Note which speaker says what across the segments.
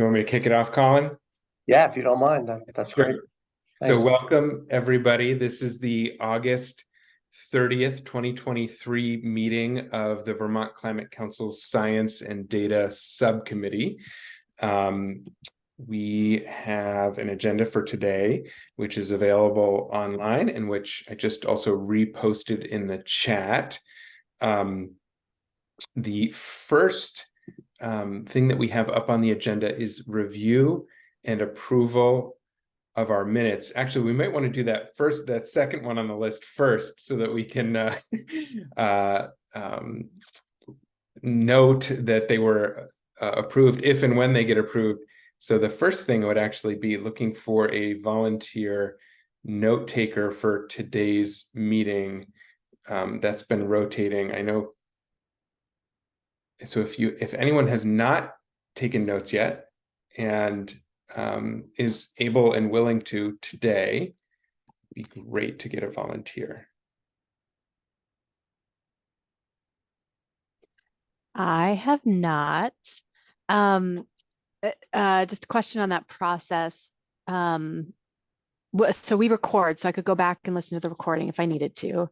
Speaker 1: You want me to kick it off, Colin?
Speaker 2: Yeah, if you don't mind, that's great.
Speaker 1: Sure. So
Speaker 2: Thanks.
Speaker 1: welcome, everybody. This is the August 30th, 2023 meeting of the Vermont Climate Council's Science and Data Subcommittee. We have an agenda for today, which is available online and which I just also reposted in the chat. The first thing that we have up on the agenda is review and approval of our minutes. Actually, we might want to do that first, that second one on the list first, so that we can note that they were approved if and when they get approved. So the first thing would actually be looking for a volunteer note taker for today's meeting. That's been rotating. I know. So if anyone has not taken notes yet and is able and willing to today, it'd be great to get a volunteer.
Speaker 3: I have not. Just a question on that process. So we record, so I could go back and listen to the recording if I needed to.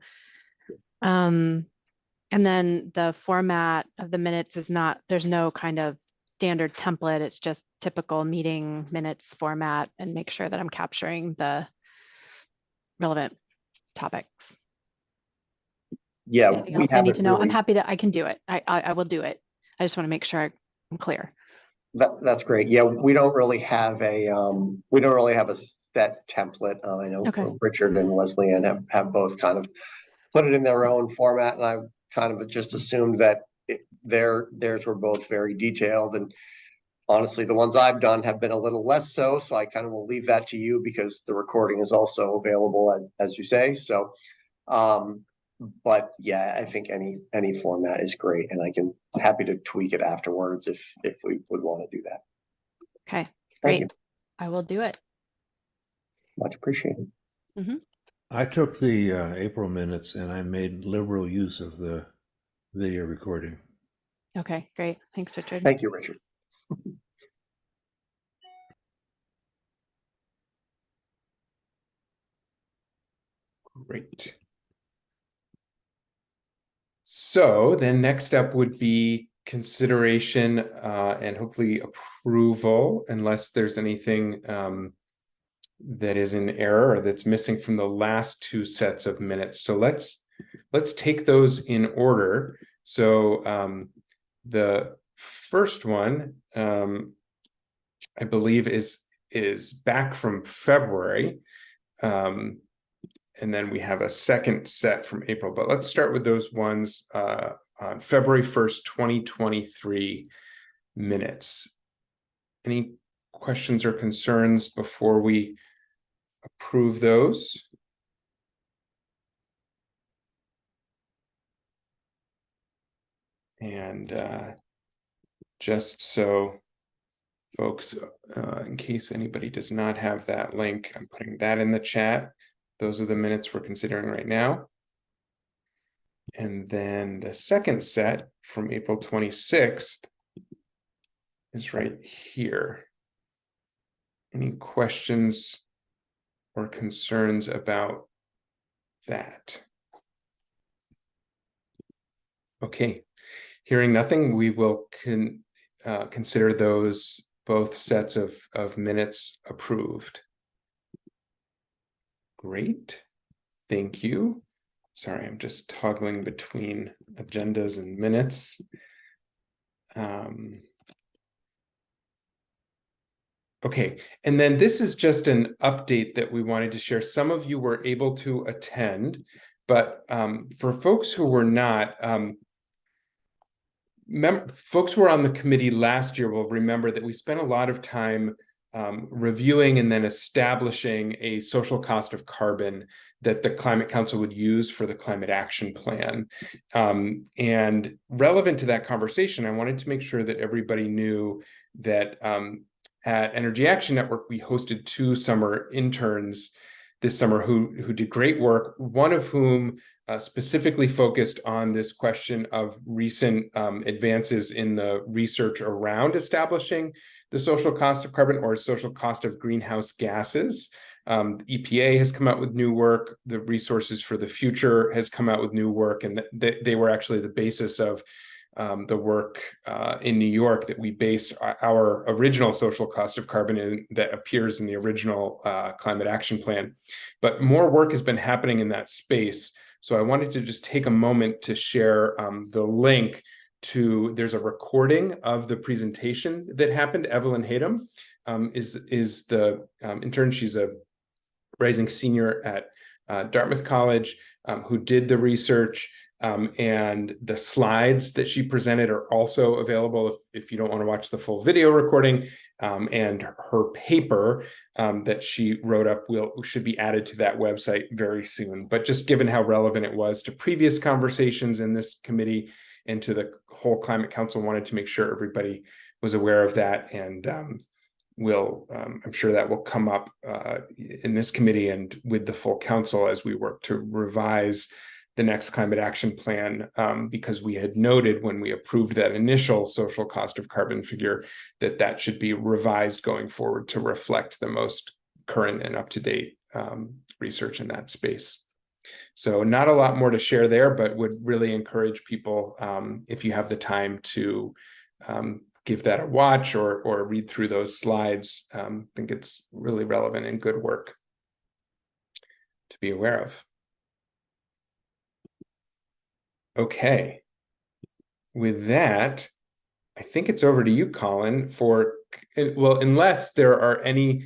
Speaker 3: And then the format of the minutes is not, there's no kind of standard template. It's just typical meeting minutes format, and make sure that I'm capturing the relevant topics.
Speaker 2: Yeah,
Speaker 3: anything else I need to know? I'm happy to, I can do it. I will do it. I just want to make sure I'm clear.
Speaker 2: That's great. Yeah, we don't really have a set template. I know Richard and Leslie Ann have both kind of put it in their own format, and I kind of just assumed that theirs were both very detailed, and honestly the ones I've done have been a little less so I kind of will leave that to you, because the recording is also available as you say. So but yeah, I think any format is great, and I can happy to tweak it afterwards if we would want to do that.
Speaker 3: Okay, great. I will do it.
Speaker 2: Much appreciated.
Speaker 4: I took the April minutes and I made liberal use of the video recording.
Speaker 3: Okay, great. Thanks, Richard.
Speaker 2: Thank you, Richard.
Speaker 1: Great. So then next up would be consideration and hopefully approval, unless there's anything that is in error or that's missing from the last two sets of minutes. So let's take those in order. So the first one, I believe, is back from February. And then we have a second set from April, but let's start with those ones on February 1st, 2023 minutes. Any questions or concerns before we approve those? And just so folks, in case anybody does not have that link, I'm putting that in the chat. Those are the minutes we're considering right now. And then the second set from April 26th is right here. Any questions or concerns about that? Okay, hearing nothing, we will consider those both sets of minutes approved. Great, thank you. Sorry, I'm just toggling between agendas and minutes. Okay, and then this is just an update that we wanted to share. Some of you were able to attend, but for folks who were not, folks who were on the committee last year will remember that we spent a lot of time reviewing and then establishing a social cost of carbon that the Climate Council would use for the climate action plan. And relevant to that conversation, I wanted to make sure that everybody knew that at Energy Action Network, we hosted 2 summer interns this summer who did great work, one of whom specifically focused on this question of recent advances in the research around establishing the social cost of carbon or social cost of greenhouse gases. The EPA has come out with new work. The Resources for the Future has come out with new work, and they were actually the basis of the work in New York that we based our original social cost of carbon in, that appears in the original climate action plan. But more work has been happening in that space. So I wanted to just take a moment to share the link to, there's a recording of the presentation that happened. Evelyn Hayden is the intern. She's a rising senior at Dartmouth College who did the research. And the slides that she presented are also available if you don't want to watch the full video recording. And her paper that she wrote up should be added to that website very soon. But just given how relevant it was to previous conversations in this committee and to the whole Climate Council, wanted to make sure everybody was aware of that. And I'm sure that will come up in this committee and with the full council as we work to revise the next climate action plan, because we had noted when we approved that initial social cost of carbon figure that should be revised going forward to reflect the most current and up-to-date research in that space. So not a lot more to share there, but would really encourage people, if you have the time, to give that a watch or read through those slides. I think it's really relevant and good work to be aware of. Okay, with that, I think it's over to you, Colin, for, well, unless there are any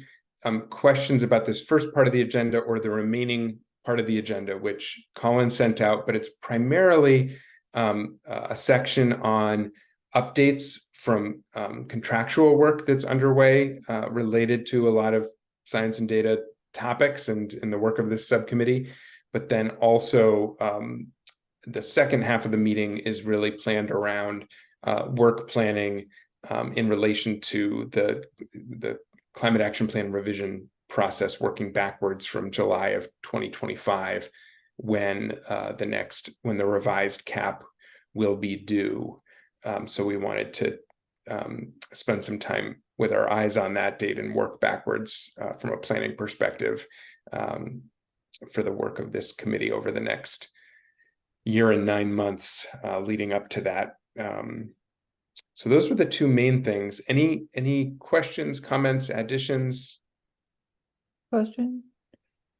Speaker 1: questions about this first part of the agenda or the remaining part of the agenda, which Colin sent out, but it's primarily a section on updates from contractual work that's underway related to a lot of science and data topics and the work of this subcommittee, but then also the second half of the meeting is really planned around work planning in relation to the climate action plan revision process, working backwards from July of 2025, when the revised cap will be due. So we wanted to spend some time with our eyes on that date and work backwards from a planning perspective for the work of this committee over the next year and 9 months leading up to that. So those were the two main things. Any questions, comments, additions?
Speaker 5: Question?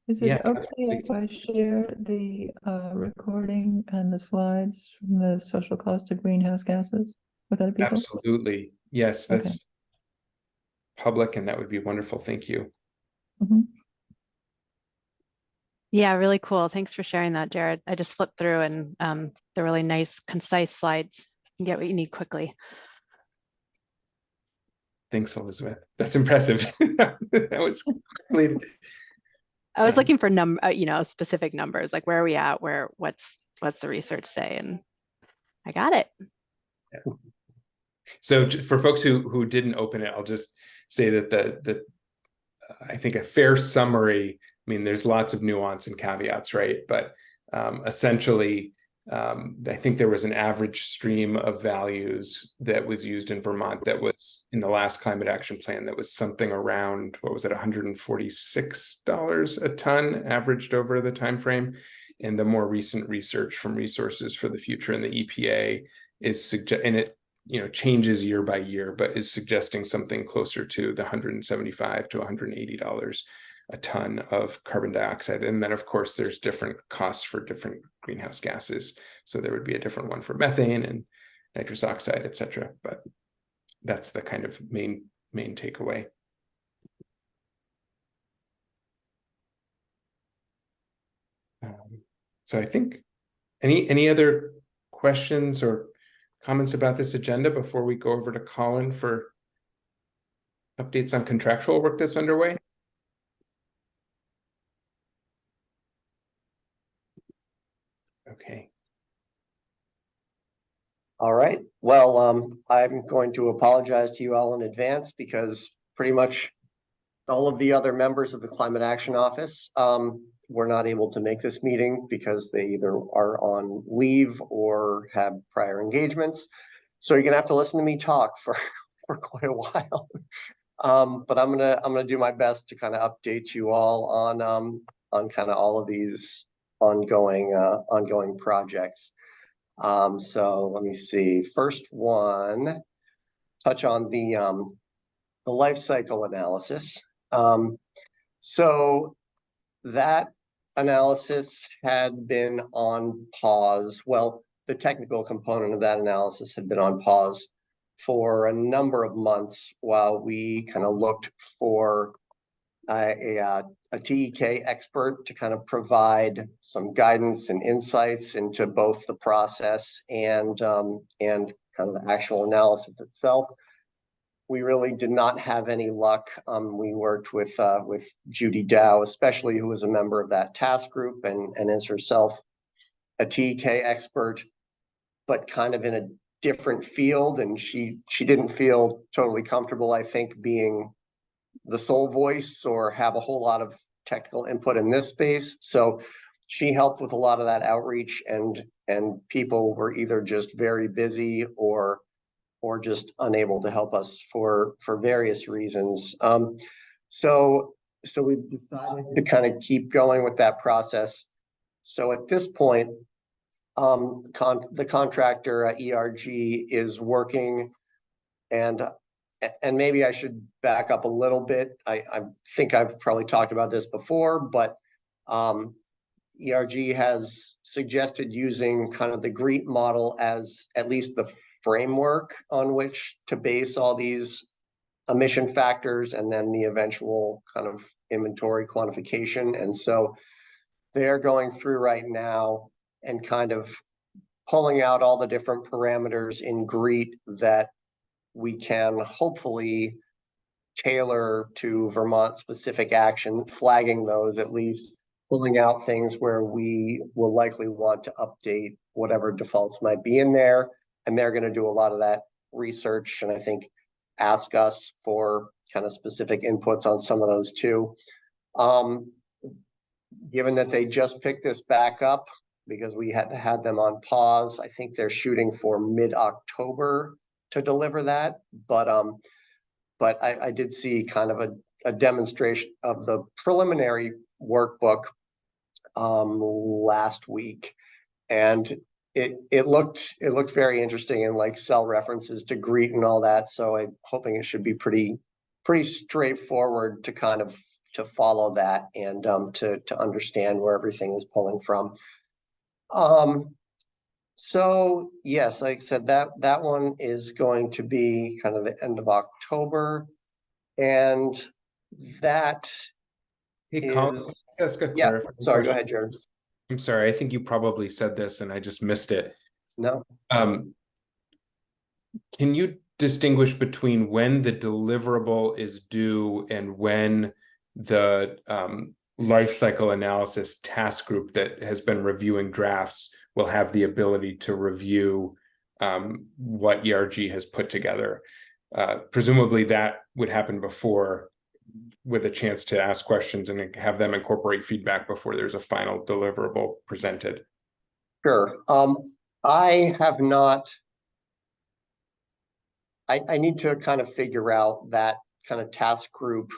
Speaker 5: Is it
Speaker 1: Yeah,
Speaker 5: okay if I share the recording and the slides from the social cost of greenhouse gases with other people?
Speaker 1: absolutely. Yes, that's public, and that would be wonderful. Thank you.
Speaker 5: Mm-hmm.
Speaker 3: Yeah, really cool. Thanks for sharing that, Jared. I just flipped through and the really nice, concise slides. You can get what you need quickly.
Speaker 1: Thanks, Elizabeth. That's impressive. That was quickly.
Speaker 3: I was looking for specific numbers, like where are we at? What's the research say? And I got it.
Speaker 1: Yeah. So for folks who didn't open it, I'll just say that I think a fair summary, I mean, there's lots of nuance and caveats, right? But essentially, I think there was an average stream of values that was used in Vermont that was in the last climate action plan that was something around, what was it, $146 a ton averaged over the time frame. And the more recent research from Resources for the Future and the EPA is and it changes year by year, but is suggesting something closer to the $175 to $180 a ton of carbon dioxide. And then of course there's different costs for different greenhouse gases. So there would be a different one for methane and nitrous oxide, et cetera. But that's the kind of main takeaway. So I think any other questions or comments about this agenda before we go over to Colin for updates on contractual work that's underway? Okay.
Speaker 2: All right. Well, I'm going to apologize to you all in advance because pretty much all of the other members of the Climate Action Office were not able to make this meeting because they either are on leave or have prior engagements. So you're gonna have to listen to me talk for quite a while. But I'm gonna do my best to kind of update you all on kind of all of these ongoing projects. So let me see. First one, touch on the life cycle analysis. So that analysis had been on pause. Well, the technical component of that analysis had been on pause for a number of months while we kind of looked for a TEK expert to kind of provide some guidance and insights into both the process and kind of the actual analysis itself. We really did not have any luck. We worked with Judy Dow, especially, who was a member of that task group and is herself a TEK expert, but kind of in a different field. And she didn't feel totally comfortable, I think, being the sole voice or have a whole lot of technical input in this space. So she helped with a lot of that outreach, and people were either just very busy or just unable to help us for various reasons. So we've decided to kind of keep going with that process. So at this point, the contractor ERG is working, and maybe I should back up a little bit. I think I've probably talked about this before, but ERG has suggested using kind of the GREET model as at least the framework on which to base all these emission factors and then the eventual kind of inventory quantification. And so they're going through right now and kind of pulling out all the different parameters in GREET that we can hopefully tailor to Vermont specific action, flagging those, at least pulling out things where we will likely want to update whatever defaults might be in there. And they're going to do a lot of that research, and I think ask us for kind of specific inputs on some of those too. Given that they just picked this back up because we had them on pause, I think they're shooting for mid-October to deliver that. But I did see kind of a demonstration of the preliminary workbook last week, and it looked very interesting, and like cell references to GREET and all that. So I'm hoping it should be pretty straightforward to kind of to follow that and to understand where everything is pulling from. So yes, like I said, that one is going to be kind of the end of October, and that
Speaker 1: Hey, Colin,
Speaker 2: is,
Speaker 1: let's ask a
Speaker 2: yeah,
Speaker 1: clarifying
Speaker 2: sorry, go
Speaker 1: question.
Speaker 2: ahead, Jared.
Speaker 1: I'm sorry, I think you probably said this and I just missed it.
Speaker 2: No.
Speaker 1: Can you distinguish between when the deliverable is due and when the life cycle analysis task group that has been reviewing drafts will have the ability to review what ERG has put together? Presumably that would happen before, with a chance to ask questions and have them incorporate feedback before there's a final deliverable presented.
Speaker 2: Sure. I have not. I need to kind of figure out that kind of task group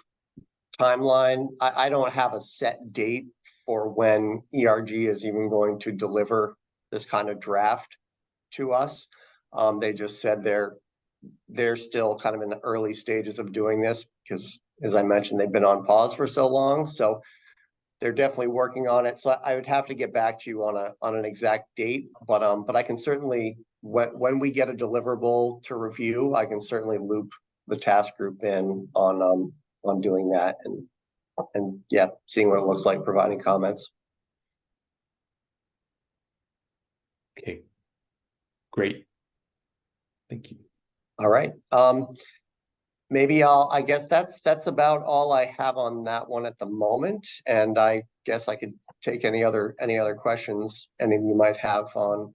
Speaker 2: timeline. I don't have a set date for when ERG is even going to deliver this kind of draft to us. They just said they're still kind of in the early stages of doing this because, as I mentioned, they've been on pause for so long. So they're definitely working on it. So I would have to get back to you on an exact date, but I can certainly, when we get a deliverable to review, I can certainly loop the task group in on doing that and yeah, seeing what it looks like, providing comments.
Speaker 1: Okay, great. Thank you.
Speaker 2: All right. Maybe I guess that's about all I have on that one at the moment. And I guess I could take any other questions any of you might have on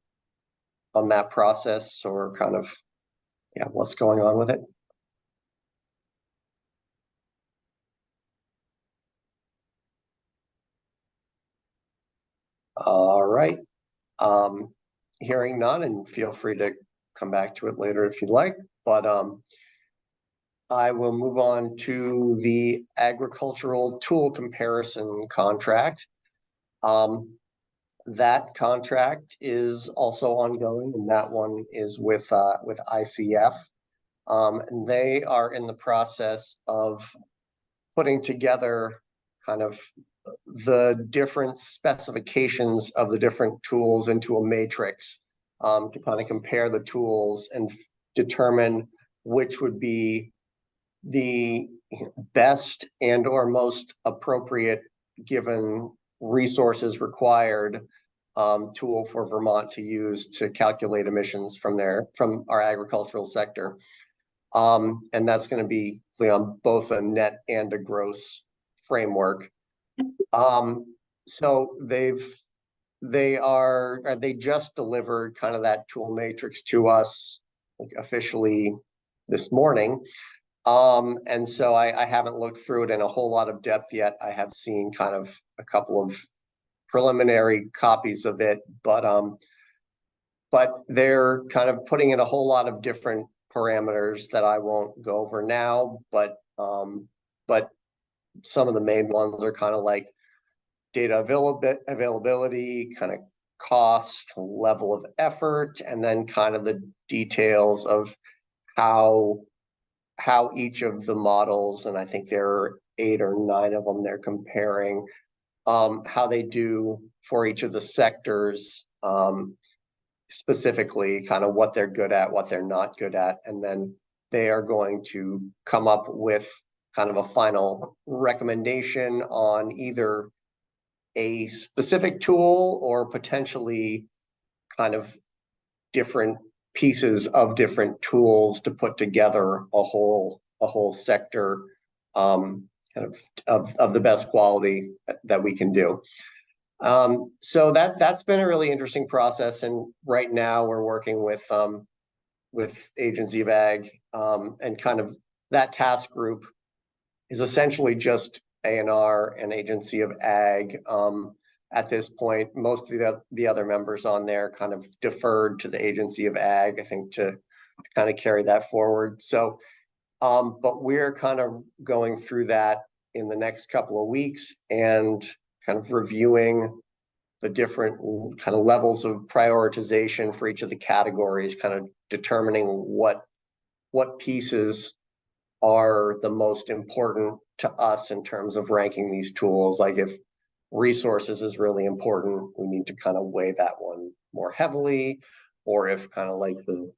Speaker 2: that process or kind of, yeah, what's going on with it. All right. Hearing none, and feel free to come back to it later if you'd like, but I will move on to the agricultural tool comparison contract. That contract is also ongoing, and that one is with ICF. And they are in the process of putting together kind of the different specifications of the different tools into a matrix, to kind of compare the tools and determine which would be the best and or most appropriate, given resources required, tool for Vermont to use to calculate emissions from our agricultural sector. And that's going to be on both a net and a gross framework. So they just delivered kind of that tool matrix to us, like, officially this morning. And so I haven't looked through it in a whole lot of depth yet. I have seen kind of a couple of preliminary copies of it, but they're kind of putting in a whole lot of different parameters that I won't go over now, but some of the main ones are kind of like data availability, kind of cost, level of effort, and then kind of the details of how each of the models, and I think there are 8 or 9 of them they're comparing, how they do for each of the sectors, specifically kind of what they're good at, what they're not good at, and then they are going to come up with kind of a final recommendation on either a specific tool or potentially kind of different pieces of different tools to put together a whole sector, kind of the best quality that we can do. So that's been a really interesting process, and right now we're working with Agency of Ag, and kind of that task group is essentially just A&R and Agency of Ag. At this point, most of the other members on there kind of deferred to the Agency of Ag, I think, to kind of carry that forward. So, but we're kind of going through that in the next couple of weeks and kind of reviewing the different kind of levels of prioritization for each of the categories, kind of determining what pieces are the most important to us in terms of ranking these tools. Like, if resources is really important, we need to kind of weigh that one more heavily, or if kind of like the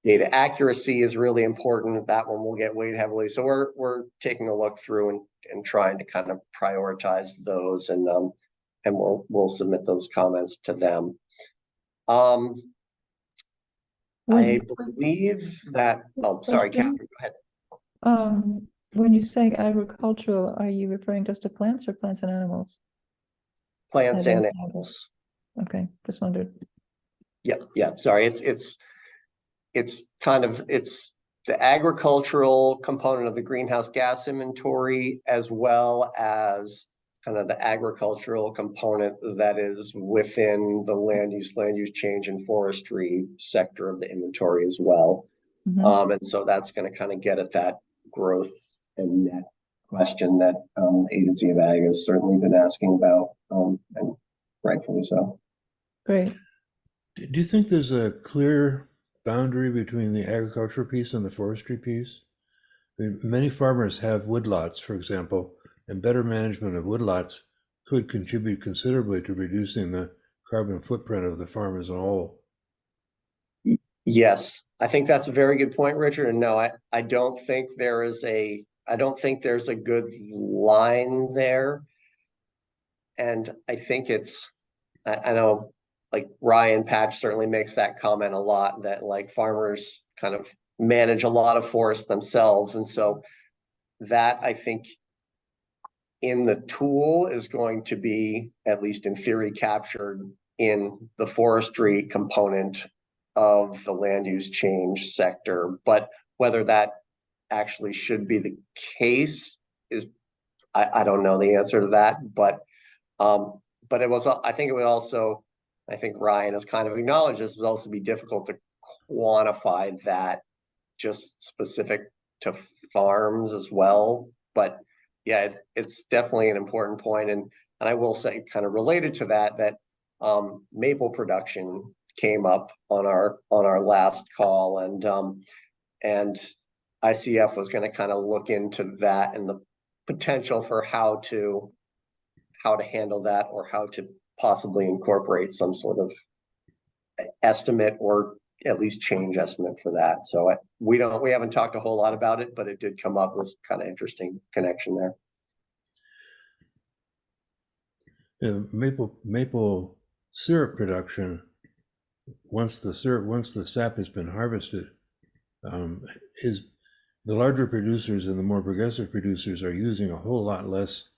Speaker 2: data accuracy is really important, that one will get weighed heavily. So we're taking a look through and trying to kind of prioritize those, and we'll submit those comments to them. I believe that, oh, sorry, Catherine, go ahead.
Speaker 5: When you say agricultural, are you referring just to plants or plants and animals?
Speaker 2: Plants and animals.
Speaker 5: Okay, just wondered.
Speaker 2: Yep. Sorry, it's the agricultural component of the greenhouse gas inventory, as well as kind of the agricultural component that is within the land use change and forestry sector of the inventory as well.
Speaker 5: Mhm.
Speaker 2: And so that's going to kind of get at that growth and net question that Agency of Ag has certainly been asking about, and rightfully so.
Speaker 5: Great.
Speaker 4: Do you think there's a clear boundary between the agricultural piece and the forestry piece? I mean, many farmers have woodlots, for example, and better management of woodlots could contribute considerably to reducing the carbon footprint of the farm as a whole.
Speaker 2: Yes, I think that's a very good point, Richard. And no, I don't think there's a good line there. And I think I know, like, Ryan Patch certainly makes that comment a lot, that like farmers kind of manage a lot of forest themselves. And so that, I think, in the tool is going to be, at least in theory, captured in the forestry component of the land use change sector. But whether that actually should be the case is, I don't know the answer to that, but but it was, I think it would also, I think Ryan has kind of acknowledged this would also be difficult to quantify that just specific to farms as well. But yeah, it's definitely an important point. And I will say, kind of related to that, that maple production came up on our last call, and ICF was going to kind of look into that and the potential for how to handle that, or how to possibly incorporate some sort of estimate, or at least change estimate for that. So we haven't talked a whole lot about it, but it did come up with kind of interesting connection there.
Speaker 4: Yeah, maple syrup production, once the sap has been harvested, is the larger producers and the more progressive producers are using a whole lot less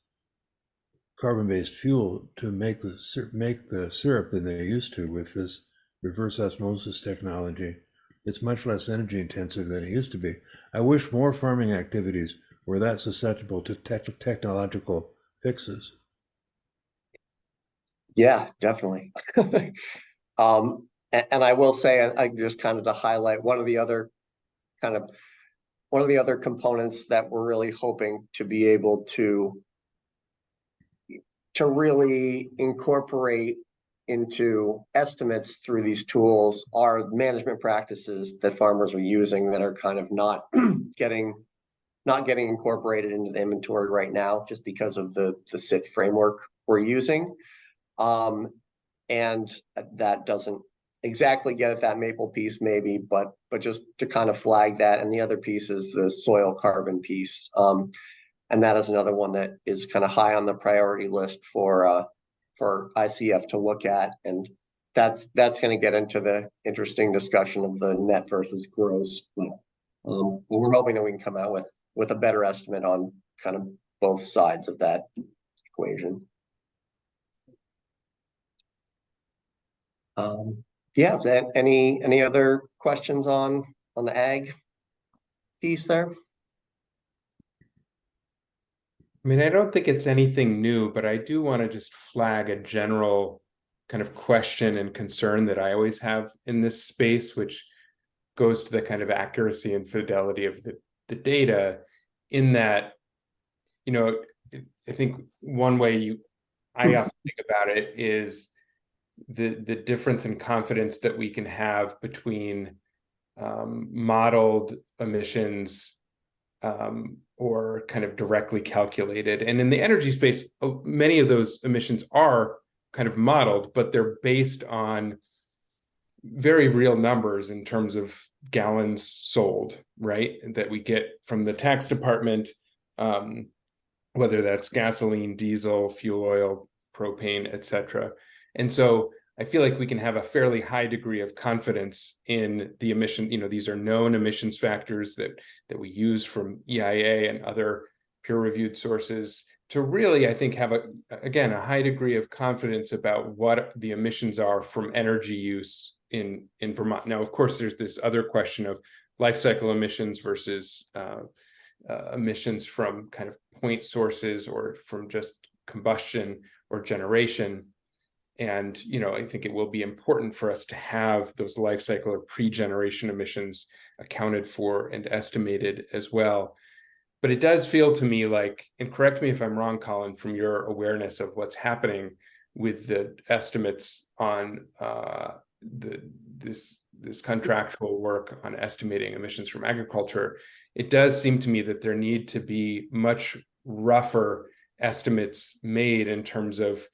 Speaker 4: carbon-based fuel to make the syrup than they used to with this reverse osmosis technology. It's much less energy intensive than it used to be. I wish more farming activities were that susceptible to technological fixes.
Speaker 2: Yeah, definitely. And I will say, I just kind of to highlight one of the other components that we're really hoping to be able to really incorporate into estimates through these tools are management practices that farmers are using that are kind of not getting incorporated into the inventory right now, just because of the SIT framework we're using. And that doesn't exactly get at that maple piece maybe, but just to kind of flag that. And the other piece is the soil carbon piece. And that is another one that is kind of high on the priority list for ICF to look at. And that's going to get into the interesting discussion of the net versus gross. But we're hoping that we can come out with a better estimate on kind of both sides of that equation. Yeah, any other questions on the ag piece there?
Speaker 1: I mean, I don't think it's anything new, but I do want to just flag a general kind of question and concern that I always have in this space, which goes to the kind of accuracy and fidelity of the data, in that, you know, I think one way I often think about it is the difference in confidence that we can have between modeled emissions or kind of directly calculated. And in the energy space, many of those emissions are kind of modeled, but they're based on very real numbers in terms of gallons sold, right? That we get from the tax department, whether that's gasoline, diesel, fuel oil, propane, etc. And so I feel like we can have a fairly high degree of confidence in the emission. You know, these are known emissions factors that we use from EIA and other peer-reviewed sources to really, I think, have a high degree of confidence about what the emissions are from energy use in Vermont. Now, of course, there's this other question of life cycle emissions versus emissions from kind of point sources or from just combustion or generation. And, you know, I think it will be important for us to have those life cycle or pre-generation emissions accounted for and estimated as well. But it does feel to me like, and correct me if I'm wrong, Colin, from your awareness of what's happening with the estimates on this contractual work on estimating emissions from agriculture, it does seem to me that there need to be much rougher estimates made in terms of,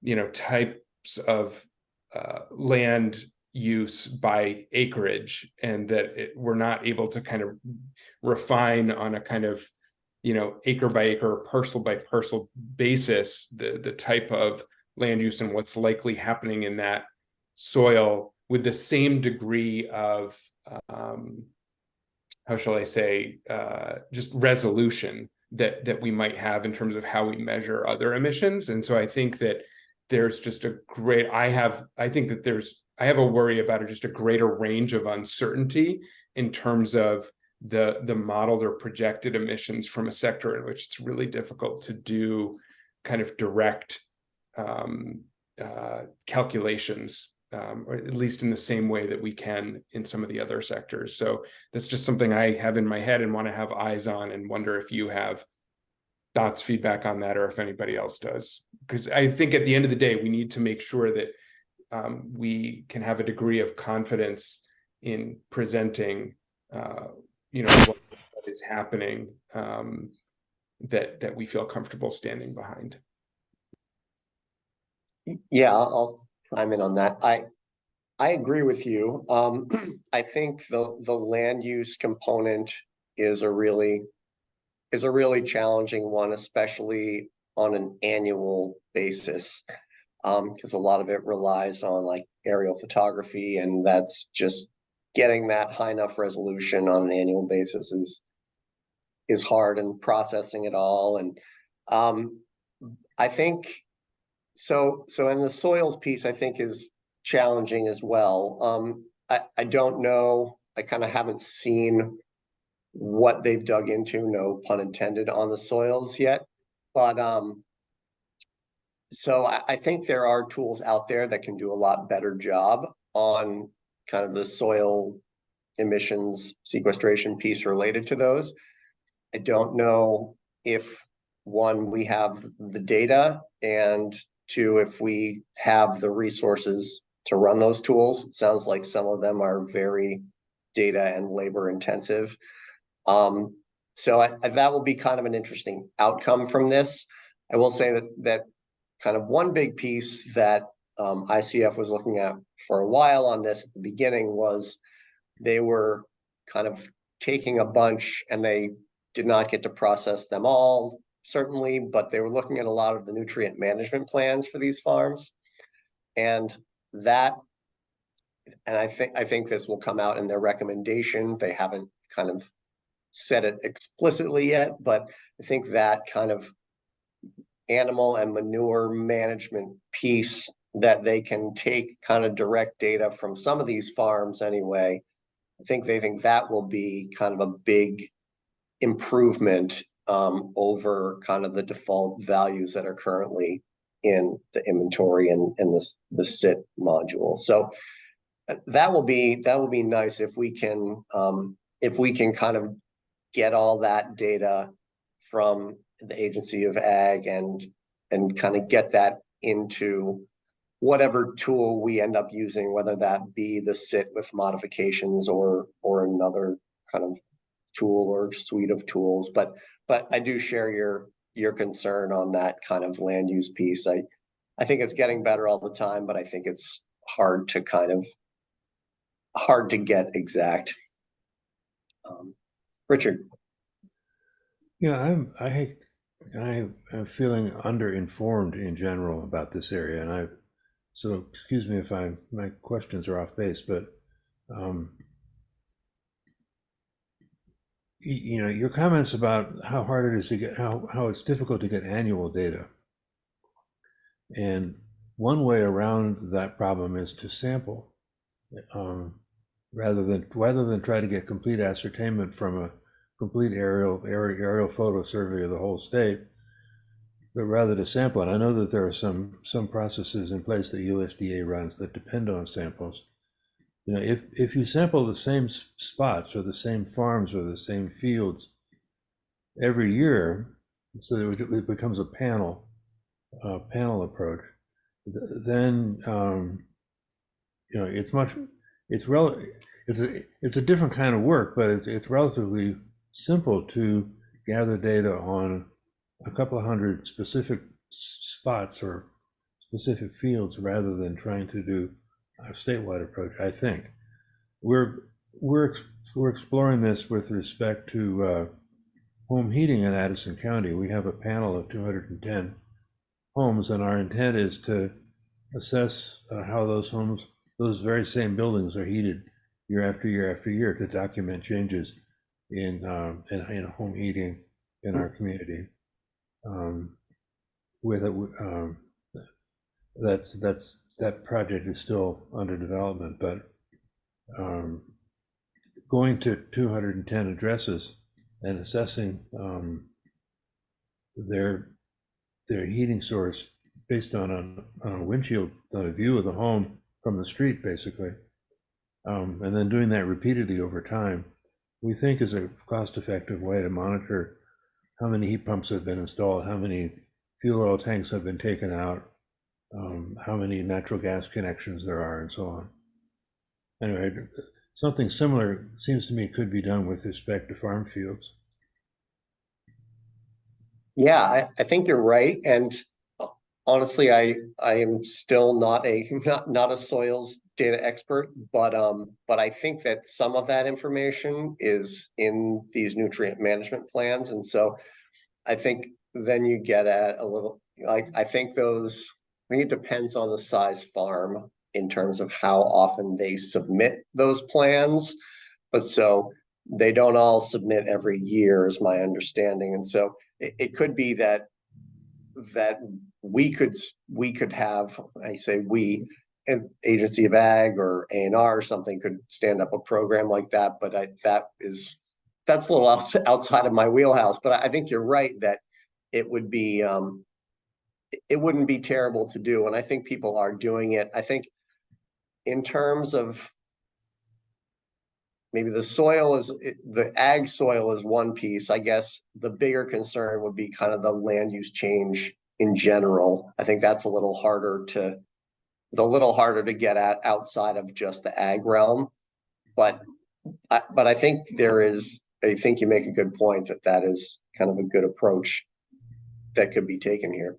Speaker 1: you know, types of land use by acreage, and that we're not able to kind of refine on a kind of, you know, acre by acre, parcel by parcel basis the type of land use and what's likely happening in that soil with the same degree of how shall I say, just resolution that we might have in terms of how we measure other emissions. And so I think that there's just a great, I have a worry about just a greater range of uncertainty in terms of the modeled or projected emissions from a sector in which it's really difficult to do kind of direct calculations, or at least in the same way that we can in some of the other sectors. So that's just something I have in my head and want to have eyes on, and wonder if you have thoughts, feedback on that, or if anybody else does. Because I think at the end of the day, we need to make sure that we can have a degree of confidence in presenting, what is happening, that we feel comfortable standing behind.
Speaker 2: Yeah, I'll chime in on that. I agree with you. I think the land use component is a really challenging one, especially on an annual basis. Because a lot of it relies on like aerial photography, and that's just getting that high enough resolution on an annual basis is hard, and processing it all. And I think so in the soils piece, I think is challenging as well. I don't know, I kind of haven't seen what they've dug into, no pun intended, on the soils yet. But so I think there are tools out there that can do a lot better job on kind of the soil emissions sequestration piece related to those. I don't know if, one, we have the data, and two, if we have the resources to run those tools. It sounds like some of them are very data and labor intensive. So that will be kind of an interesting outcome from this. I will say that kind of one big piece that ICF was looking at for a while on this at the beginning was they were kind of taking a bunch, and they did not get to process them all, certainly, but they were looking at a lot of the nutrient management plans for these farms. And I think this will come out in their recommendation. They haven't kind of said it explicitly yet, but I think that kind of animal and manure management piece, that they can take kind of direct data from some of these farms anyway. They think that will be kind of a big improvement over kind of the default values that are currently in the inventory and the SIT module. So that will be nice if we can kind of get all that data from the Agency of Ag and kind of get that into whatever tool we end up using, whether that be the SIT with modifications or another kind of tool or suite of tools. But I do share your concern on that kind of land use piece. I think it's getting better all the time, but I think it's hard to get exact. Richard.
Speaker 4: Yeah, I'm feeling underinformed in general about this area, and so excuse me if my questions are off base, but your comments about how hard it is to get, how it's difficult to get annual data, and one way around that problem is to sample, rather than try to get complete ascertainment from a complete aerial photo survey of the whole state, but rather to sample. And I know that there are some processes in place that USDA runs that depend on samples. If you sample the same spots or the same farms or the same fields every year, so that it becomes a panel approach, then it's a different kind of work, but it's relatively simple to gather data on a couple of hundred specific spots or specific fields, rather than trying to do a statewide approach. I think we're exploring this with respect to home heating in Addison County. We have a panel of 210 homes, and our intent is to assess how those very same buildings are heated year after year after year, to document changes in home heating in our community. That project is still under development, but going to 210 addresses and assessing their heating source based on a windshield, on a view of the home from the street, basically. And then doing that repeatedly over time, we think is a cost-effective way to monitor how many heat pumps have been installed, how many fuel oil tanks have been taken out, how many natural gas connections there are, and so on. Anyway, something similar seems to me could be done with respect to farm fields.
Speaker 2: Yeah, I think you're right. And honestly, I am still not a soils data expert, but I think that some of that information is in these nutrient management plans. And so I think then you get at a little, like, I think it depends on the size farm in terms of how often they submit those plans. But so they don't all submit every year is my understanding. And so it could be that we could have, I say we, an Agency of Ag or A&R or something could stand up a program like that. But that's a little outside of my wheelhouse. But I think you're right that it would be it wouldn't be terrible to do, and I think people are doing it. I think in terms of maybe the ag soil is one piece. I guess the bigger concern would be kind of the land use change in general. I think that's a little harder to get at outside of just the ag realm. But I think I think you make a good point that is kind of a good approach that could be taken here.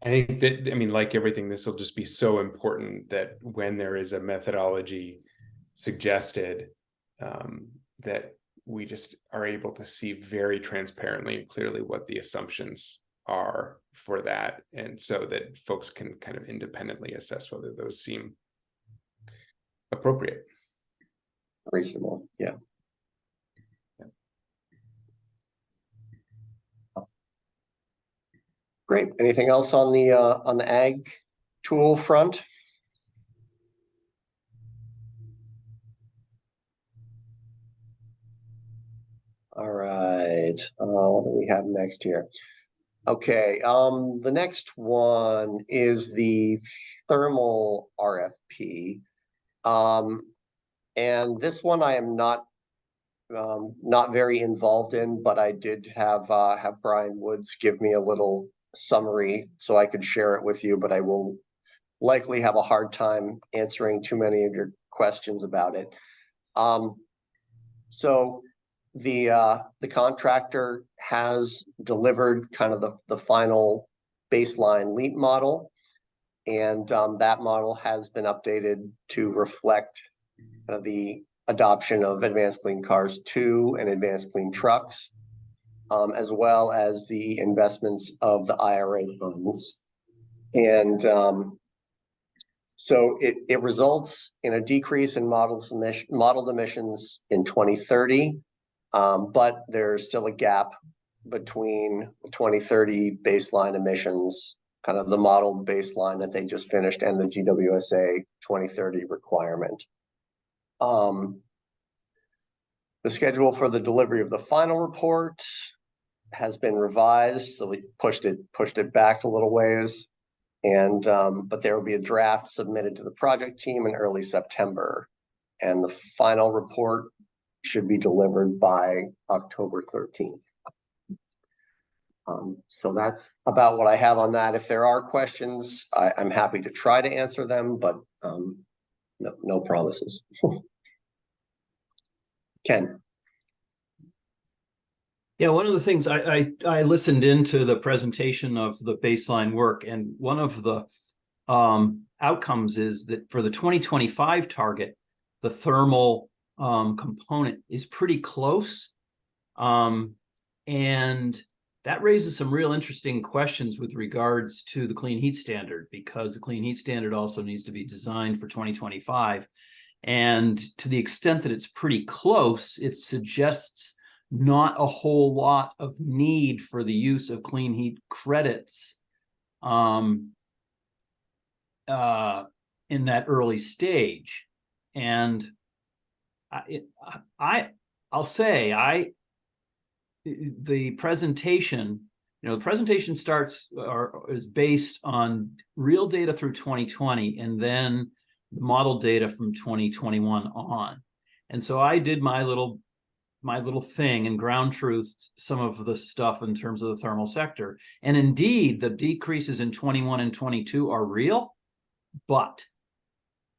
Speaker 1: I think that, I mean, like everything, this will just be so important that when there is a methodology suggested, that we just are able to see very transparently and clearly what the assumptions are for that. And so that folks can kind of independently assess whether those seem appropriate.
Speaker 2: Reasonable, yeah. Great. Anything else on the ag tool front? All right. What do we have next here? Okay. The next one is the thermal RFP. And this one I am not very involved in, but I did have Brian Woods give me a little summary so I could share it with you, but I will likely have a hard time answering too many of your questions about it. So the contractor has delivered kind of the final baseline LEAP model, and that model has been updated to reflect the adoption of Advanced Clean Cars 2 and Advanced Clean Trucks, as well as the investments of the IRA funds. And so it results in a decrease in modeled emissions in 2030, but there's still a gap between 2030 baseline emissions, kind of the modeled baseline that they just finished, and the GWSA 2030 requirement. The schedule for the delivery of the final report has been revised, so we pushed it back a little ways, and but there will be a draft submitted to the project team in early September, and the final report should be delivered by October 13th. So that's about what I have on that. If there are questions, I'm happy to try to answer them, but no promises. Ken.
Speaker 6: Yeah, one of the things I listened into the presentation of the baseline work, and one of the outcomes is that for the 2025 target, the thermal component is pretty close. And that raises some real interesting questions with regards to the clean heat standard, because the clean heat standard also needs to be designed for 2025. And to the extent that it's pretty close, it suggests not a whole lot of need for the use of clean heat credits in that early stage. And I'll say the presentation, the presentation starts or is based on real data through 2020 and then model data from 2021 on. And so I did my little thing and ground truthed some of the stuff in terms of the thermal sector. And indeed, the decreases in 21 and 22 are real, but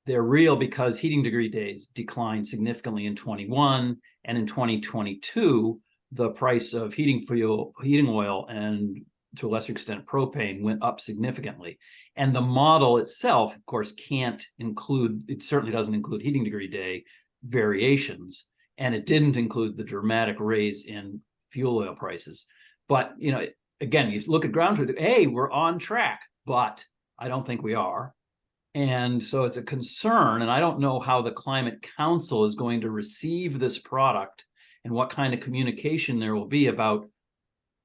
Speaker 6: they're real because heating degree days declined significantly in 21, and in 2022, the price of heating oil, and to a lesser extent propane, went up significantly. And the model itself, of course, it certainly doesn't include heating degree day variations, and it didn't include the dramatic raise in fuel oil prices. But, again, you look at ground truth, hey, we're on track, but I don't think we are. And so it's a concern, and I don't know how the Climate Council is going to receive this product and what kind of communication there will be about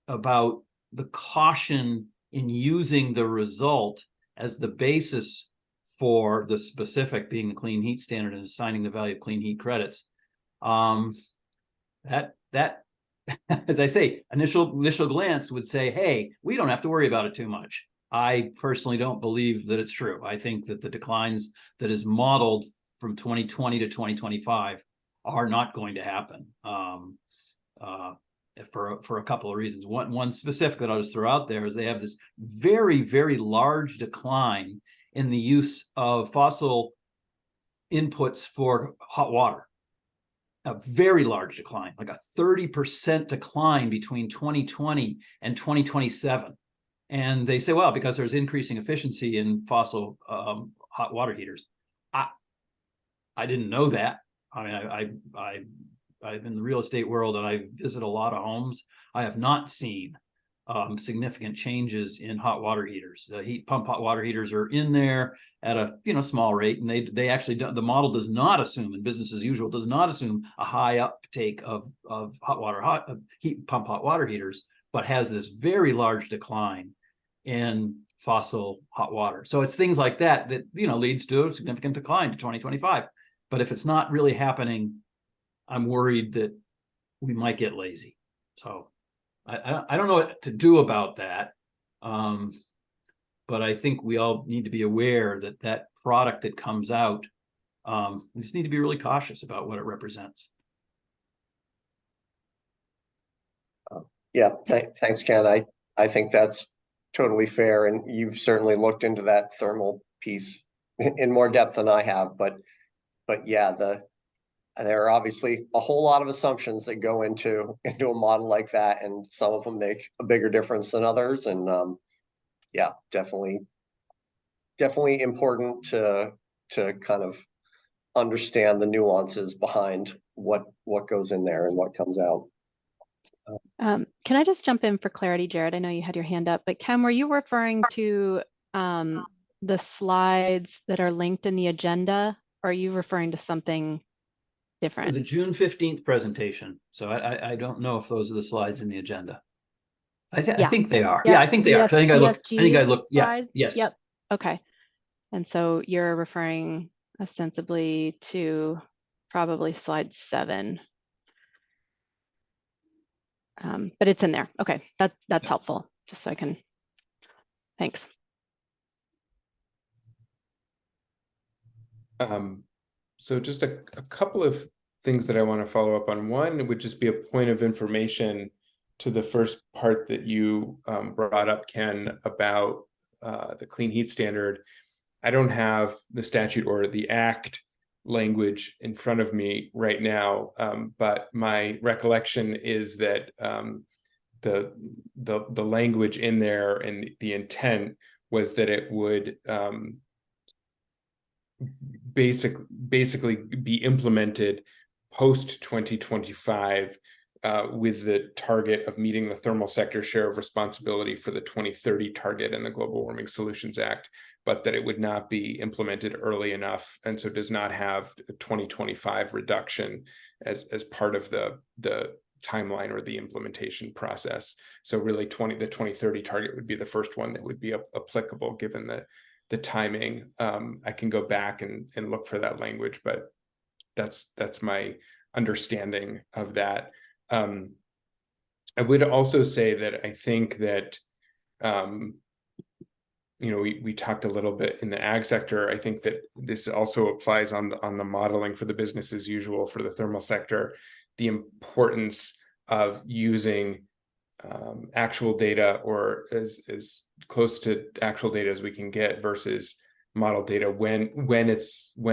Speaker 6: the caution in using the result as the basis for the specific, being the clean heat standard and assigning the value of clean heat credits. That as I say, initial glance would say, hey, we don't have to worry about it too much. I personally don't believe that it's true. I think that the declines that is modeled from 2020 to 2025 are not going to happen for a couple of reasons. One specific that I'll just throw out there is they have this very, very large decline in the use of fossil inputs for hot water. A very large decline, like a 30% decline between 2020 and 2027. And they say, well, because there's increasing efficiency in fossil hot water heaters. I didn't know that. I mean, I've in the real estate world and I visit a lot of homes. I have not seen significant changes in hot water heaters. Heat pump hot water heaters are in there at a small rate, and they actually don't, the model does not assume, and business as usual does not assume a high uptake of heat pump hot water heaters, but has this very large decline in fossil hot water. So it's things like that leads to a significant decline to 2025. But if it's not really happening, I'm worried that we might get lazy. So I don't know what to do about that. But I think we all need to be aware that product that comes out, we just need to be really cautious about what it represents.
Speaker 2: Yeah, thanks, Ken. I think that's totally fair. And you've certainly looked into that thermal piece in more depth than I have. But yeah, there are obviously a whole lot of assumptions that go into a model like that, and some of them make a bigger difference than others. And yeah, definitely important to kind of understand the nuances behind what goes in there and what comes out.
Speaker 3: Can I just jump in for clarity, Jared? I know you had your hand up, but Ken, were you referring to the slides that are linked in the agenda, or are you referring to something different?
Speaker 6: It was a June 15th presentation, so I don't know if those are the slides in the agenda. I think they are. Yeah, I think they are. I think I looked. Yeah. Yes.
Speaker 3: Yep. Okay. And so you're referring ostensibly to probably slide 7. But it's in there. Okay, that's helpful. Just so I can. Thanks.
Speaker 1: So just a couple of things that I want to follow up on. One would just be a point of information to the first part that you brought up, Ken, about the clean heat standard. I don't have the statute or the act language in front of me right now, but my recollection is that the language in there and the intent was that it would basically be implemented post 2025 with the target of meeting the thermal sector share of responsibility for the 2030 target in the Global Warming Solutions Act, but that it would not be implemented early enough, and so does not have a 2025 reduction as part of the timeline or the implementation process. So really the 2030 target would be the first one that would be applicable given the timing. I can go back and look for that language, but that's my understanding of that. I would also say that I think that, we talked a little bit in the ag sector. I think that this also applies on the modeling for the business as usual for the thermal sector, the importance of using actual data, or as close to actual data as we can get, versus model data when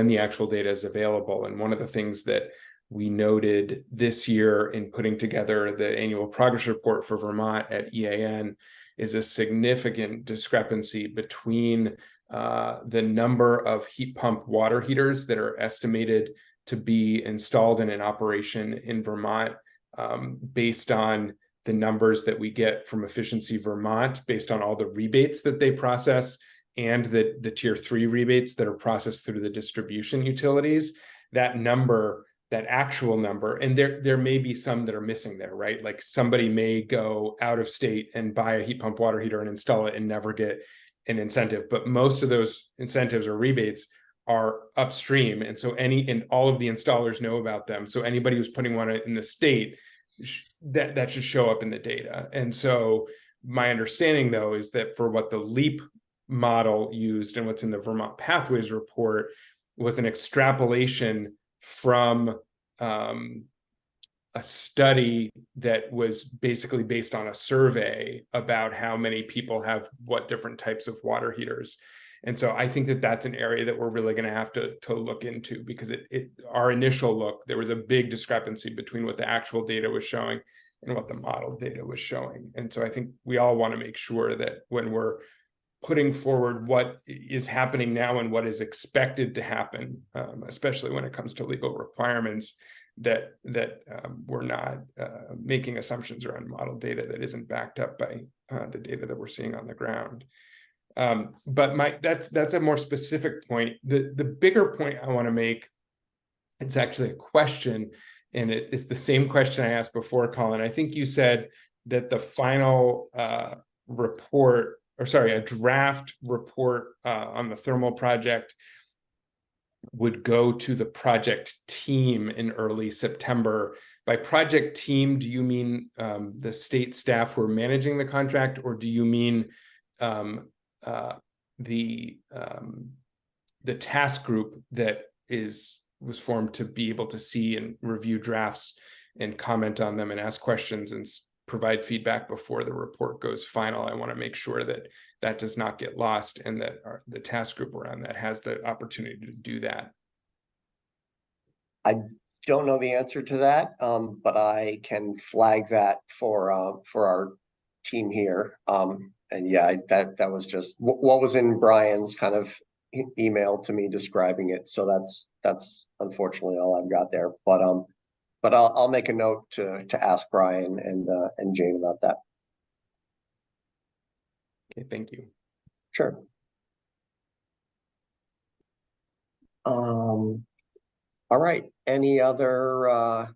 Speaker 1: the actual data is available. And one of the things that we noted this year in putting together the annual progress report for Vermont at EAN is a significant discrepancy between the number of heat pump water heaters that are estimated to be installed and in operation in Vermont, based on the numbers that we get from Efficiency Vermont, based on all the rebates that they process, and the tier 3 rebates that are processed through the distribution utilities. That number, that actual number, and there may be some that are missing there, right? Like somebody may go out of state and buy a heat pump water heater and install it and never get an incentive, but most of those incentives or rebates are upstream, and so all of the installers know about them. So anybody who's putting one in the state, that should show up in the data. And so my understanding, though, is that for what the LEAP model used and what's in the Vermont Pathways report was an extrapolation from a study that was basically based on a survey about how many people have what different types of water heaters. And so I think that that's an area that we're really going to have to look into, because our initial look, there was a big discrepancy between what the actual data was showing and what the model data was showing. And so I think we all want to make sure that when we're putting forward what is happening now and what is expected to happen, especially when it comes to legal requirements, that we're not making assumptions around model data that isn't backed up by the data that we're seeing on the ground. But that's a more specific point. The bigger point I want to make, it's actually a question, and it is the same question I asked before, Colin. I think you said that the final report, or sorry, a draft report on the thermal project would go to the project team in early September. By project team, do you mean the state staff who are managing the contract, or do you mean the task group that was formed to be able to see and review drafts and comment on them and ask questions and provide feedback before the report goes final? I want to make sure that does not get lost, and that the task group around that has the opportunity to do that.
Speaker 2: I don't know the answer to that, but I can flag that for our team here. And yeah, that was just what was in Brian's kind of email to me describing it. So that's unfortunately all I've got there. But I'll make a note to ask Brian and Jane about that.
Speaker 1: Okay, thank you.
Speaker 2: Sure. All right. Any other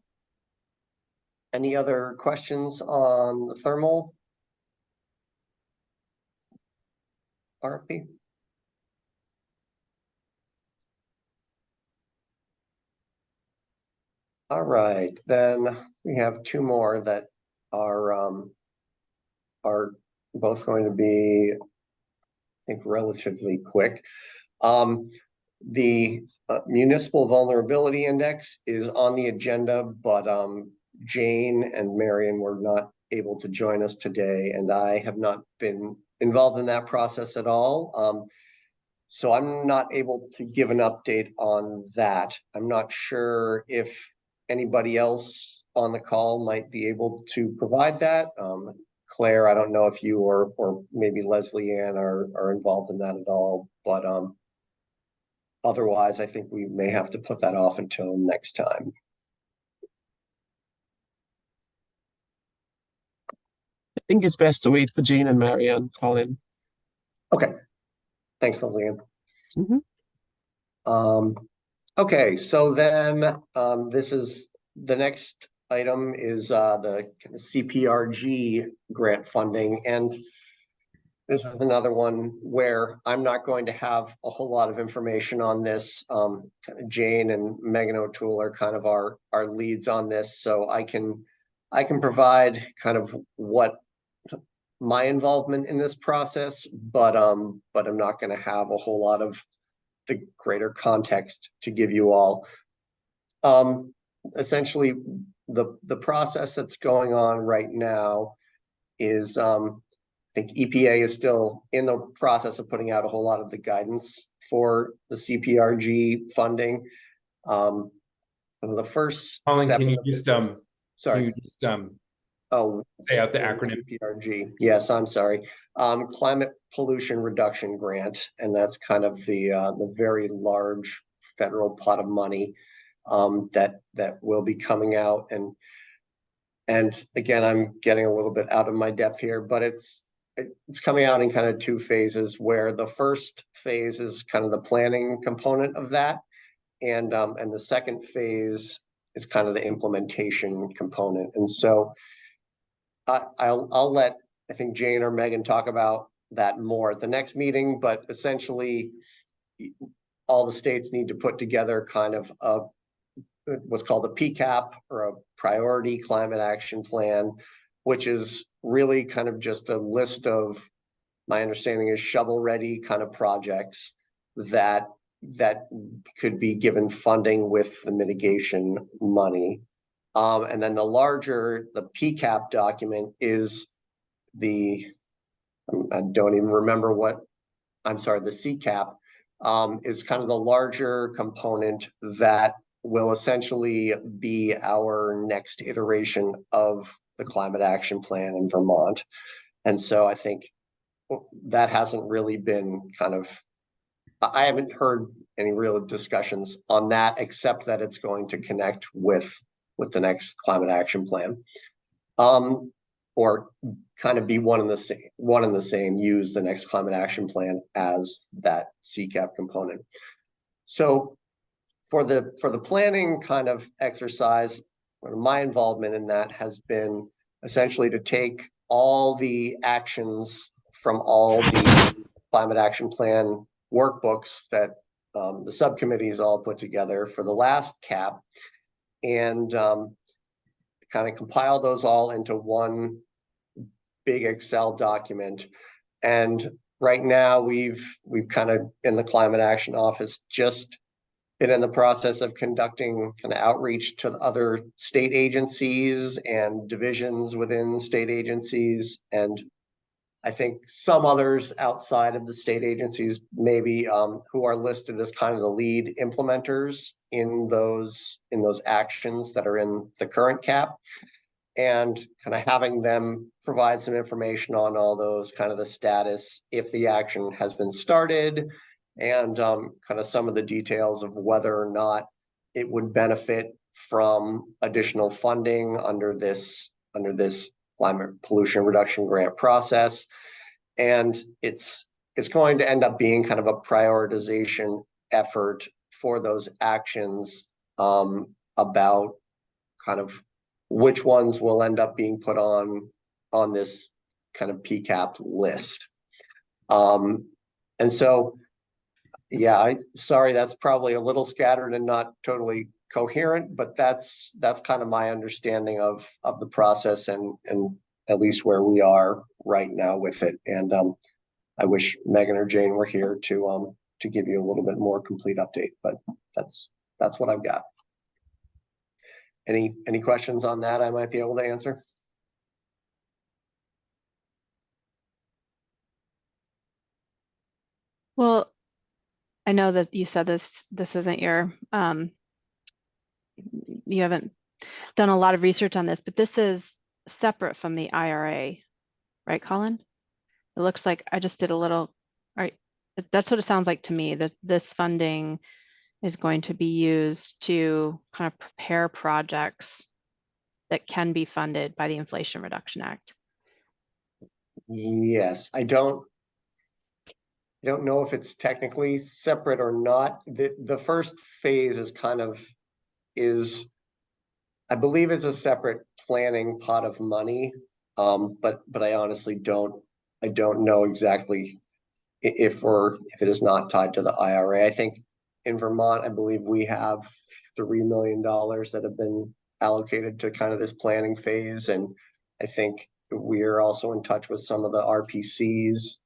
Speaker 2: questions on the thermal RFP? All right, then we have two more that are both going to be, I think, relatively quick. The Municipal Vulnerability Index is on the agenda, but Jane and Marion were not able to join us today, and I have not been involved in that process at all. So I'm not able to give an update on that. I'm not sure if anybody else on the call might be able to provide that. Claire, I don't know if you or maybe Leslie Ann are involved in that at all, but otherwise I think we may have to put that off until next time.
Speaker 7: I think it's best to wait for Jean and Marianne, Colin.
Speaker 2: Okay. Thanks, Leslie Ann.
Speaker 7: Mm-hmm.
Speaker 2: Okay, so then this is the next item is the CPRG grant funding, and this is another one where I'm not going to have a whole lot of information on this. Jane and Megan O'Toole are kind of our leads on this, so I can I can provide kind of what my involvement in this process, but I'm not going to have a whole lot of the greater context to give you all. Essentially, the process that's going on right now is I think EPA is still in the process of putting out a whole lot of the guidance for the CPRG funding. The first
Speaker 1: Colin,
Speaker 2: step.
Speaker 1: can you just
Speaker 2: sorry.
Speaker 1: can you just
Speaker 2: Oh,
Speaker 1: say out the acronym?
Speaker 2: CPRG. Yes, I'm sorry. Climate Pollution Reduction Grant, and that's kind of the very large federal pot of money that will be coming out. And again, I'm getting a little bit out of my depth here, but it's coming out in kind of two phases, where the first phase is kind of the planning component of that, and the second phase is kind of the implementation component. And so I'll let, I think, Jane or Megan talk about that more at the next meeting, but essentially all the states need to put together kind of what's called a PCAP, or a Priority Climate Action Plan, which is really kind of just a list of, my understanding is, shovel-ready kind of projects that could be given funding with the mitigation money. And then the PCAP document is I don't even remember the CCAP is kind of the larger component that will essentially be our next iteration of the climate action plan in Vermont. And so I think that hasn't really been I haven't heard any real discussions on that, except that it's going to connect with the next climate action plan, or kind of be one and the same, use the next climate action plan as that CCAP component. So for the planning kind of exercise, my involvement in that has been essentially to take all the actions from all the climate action plan workbooks that the subcommittees all put together for the last CAP, and kind of compile those all into one big Excel document. And right now we've kind of, in the climate action office, just been in the process of conducting kind of outreach to other state agencies and divisions within state agencies, and I think some others outside of the state agencies, maybe, who are listed as kind of the lead implementers in those actions that are in the current CAP, and kind of having them provide some information on all those, kind of the status, if the action has been started, and kind of some of the details of whether or not it would benefit from additional funding under this climate pollution reduction grant process. And it's going to end up being kind of a prioritization effort for those actions, about kind of which ones will end up being put on this kind of PCAP list. And so, yeah, sorry, that's probably a little scattered and not totally coherent, but that's kind of my understanding of the process, and at least where we are right now with it. And I wish Megan or Jane were here to give you a little bit more complete update, but that's what I've got. Any questions on that I might be able to answer?
Speaker 3: Well, I know that you said this isn't your, you haven't done a lot of research on this, but this is separate from the IRA, right, Colin? It looks like I just did a little, right? That's what it sounds like to me, that this funding is going to be used to kind of prepare projects that can be funded by the Inflation Reduction Act.
Speaker 2: Yes, I don't know if it's technically separate or not. The first phase is I believe it's a separate planning pot of money, but I honestly don't know exactly if it is not tied to the IRA. I think in Vermont, I believe we have $3 million that have been allocated to kind of this planning phase. And I think we're also in touch with some of the RPCs,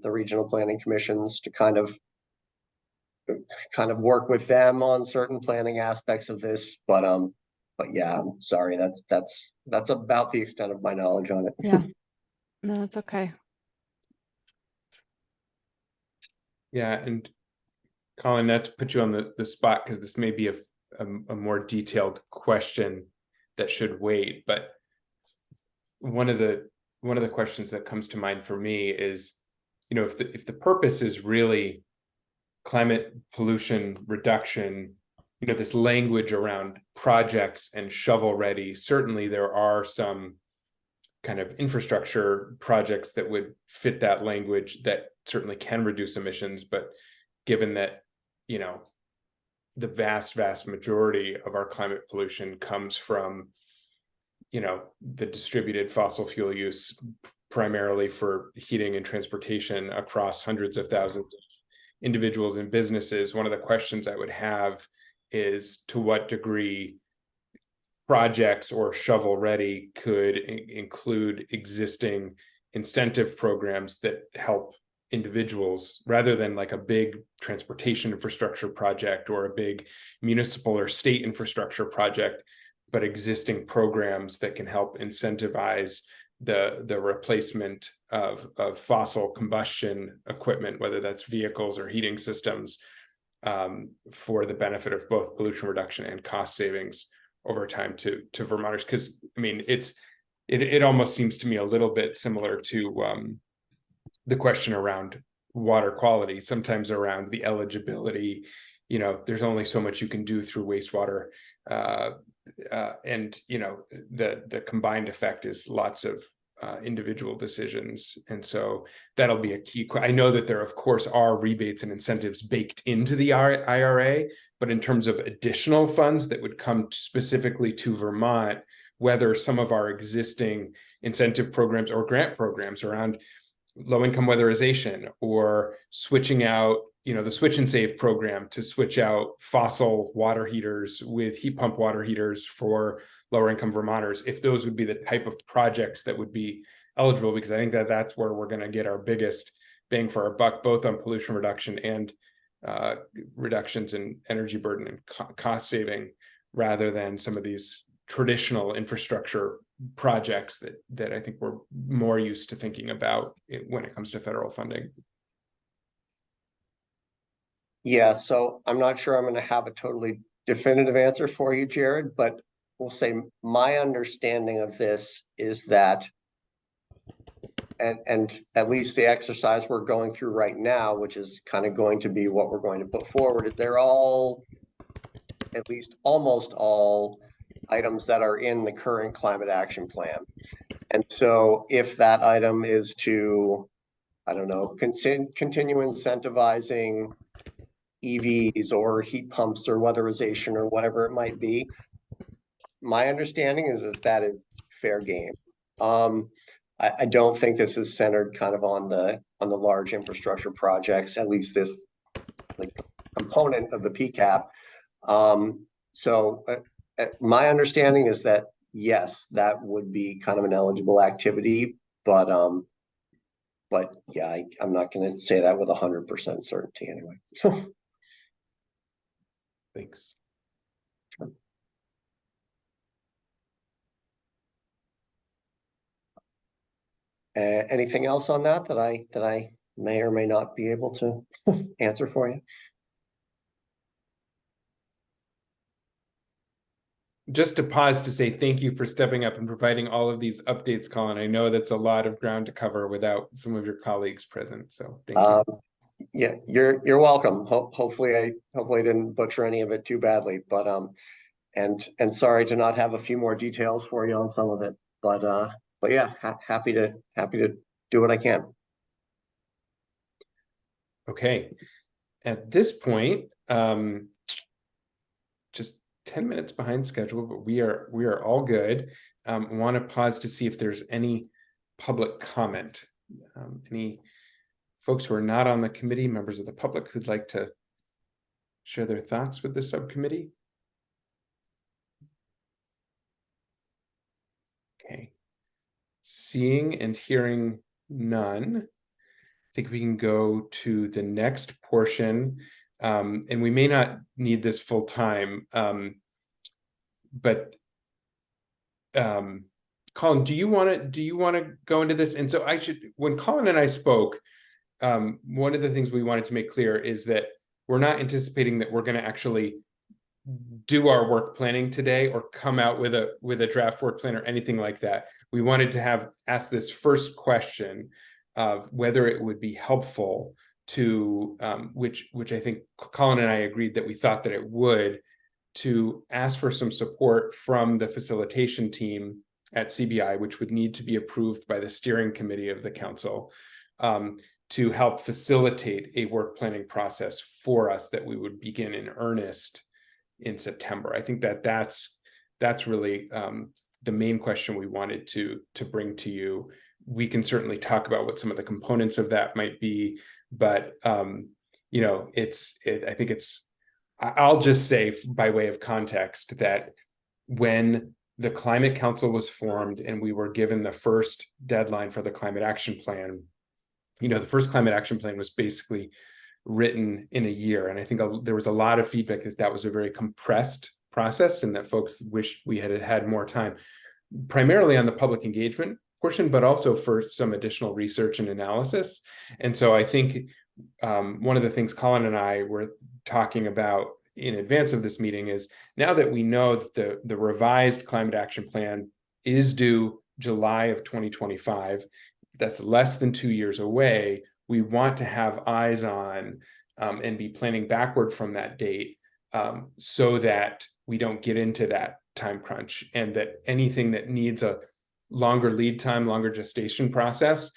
Speaker 2: the regional planning commissions, to kind of work with them on certain planning aspects of this. But yeah, I'm sorry, that's about the extent of my knowledge on it.
Speaker 3: Yeah, no, it's okay.
Speaker 1: Yeah, and Colin, not to put you on the spot, because this may be a more detailed question that should wait, but one of the questions that comes to mind for me is, if the purpose is really climate pollution reduction, this language around projects and shovel ready, certainly there are some kind of infrastructure projects that would fit that language that certainly can reduce emissions. But given that, the vast majority of our climate pollution comes from, the distributed fossil fuel use, primarily for heating and transportation across hundreds of thousands of individuals and businesses, one of the questions I would have is to what degree projects or shovel ready could include existing incentive programs that help individuals, rather than like a big transportation infrastructure project or a big municipal or state infrastructure project, but existing programs that can help incentivize the replacement of fossil combustion equipment, whether that's vehicles or heating systems, for the benefit of both pollution reduction and cost savings over time to Vermonters. Because I mean, it almost seems to me a little bit similar to the question around water quality, sometimes around the eligibility. There's only so much you can do through wastewater, and the combined effect is lots of individual decisions. And so that'll be a key. I know that there of course are rebates and incentives baked into the IRA, but in terms of additional funds that would come specifically to Vermont, whether some of our existing incentive programs or grant programs around low-income weatherization, or switching out, the Switch and Save program to switch out fossil water heaters with heat pump water heaters for lower income Vermonters, if those would be the type of projects that would be eligible, because I think that that's where we're going to get our biggest bang for our buck, both on pollution reduction and reductions in energy burden and cost saving, rather than some of these traditional infrastructure projects that I think we're more used to thinking about when it comes to federal funding.
Speaker 2: Yeah, so I'm not sure I'm going to have a totally definitive answer for you, Jared, but we'll say my understanding of this is that, and at least the exercise we're going through right now, which is kind of going to be what we're going to put forward, is they're all, at least almost all, items that are in the current climate action plan. And so if that item is to, I don't know, continue incentivizing EVs or heat pumps or weatherization or whatever it might be, my understanding is that is fair game. I don't think this is centered kind of on the large infrastructure projects, at least this component of the PCAP. So my understanding is that yes, that would be kind of an eligible activity, but yeah, I'm not going to say that with 100% certainty anyway.
Speaker 1: Thanks.
Speaker 2: Sure. Anything else on that I may or may not be able to answer for you?
Speaker 1: Just to pause to say thank you for stepping up and providing all of these updates, Colin. I know that's a lot of ground to cover without some of your colleagues present, so thank you.
Speaker 2: Yeah, you're welcome. Hopefully I didn't butcher any of it too badly, but and sorry to not have a few more details for you on some of it, but yeah, happy to do what I can.
Speaker 1: Okay, at this point, just 10 minutes behind schedule, but we are all good. Want to pause to see if there's any public comment. Any folks who are not on the committee, members of the public who'd like to share their thoughts with the subcommittee? Seeing and hearing none, I think we can go to the next portion. And we may not need this full time, but Colin, do you want to go into this? And so when Colin and I spoke, one of the things we wanted to make clear is that we're not anticipating that we're going to actually do our work planning today or come out with a draft work plan or anything like that. We wanted to ask this first question of whether it would be helpful to, which I think Colin and I agreed that we thought that it would, to ask for some support from the facilitation team at CBI, which would need to be approved by the steering committee of the council, to help facilitate a work planning process for us that we would begin in earnest in September. I think that's really the main question we wanted to bring to you. We can certainly talk about what some of the components of that might be, but you know, I think I'll just say by way of context that when the Climate Council was formed and we were given the first deadline for the Climate Action Plan, you know, the first Climate Action Plan was basically written in a year. And I think there was a lot of feedback that was a very compressed process and that folks wished we had more time, primarily on the public engagement portion, but also for some additional research and analysis. And so I think one of the things Colin and I were talking about in advance of this meeting is, now that we know that the revised Climate Action Plan is due July of 2025, that's less than 2 years away, we want to have eyes on and be planning backward from that date, so that we don't get into that time crunch, and that anything that needs a longer lead time, longer gestation process,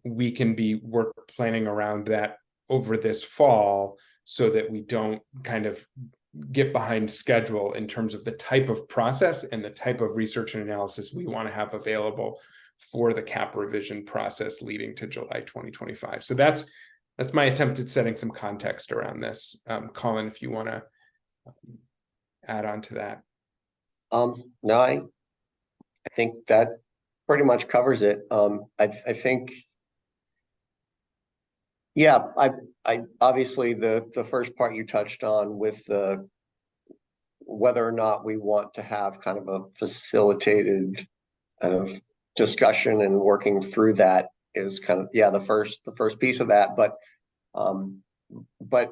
Speaker 1: we can be work planning around that over this fall, so that we don't kind of get behind schedule in terms of the type of process and the type of research and analysis we want to have available for the cap revision process leading to July 2025. So that's my attempt at setting some context around this. Colin, if you want to add on to that.
Speaker 2: No, I think that pretty much covers it. I think, yeah, I obviously the first part you touched on with whether or not we want to have kind of a facilitated kind of discussion and working through that is kind of, yeah, the first piece of that. But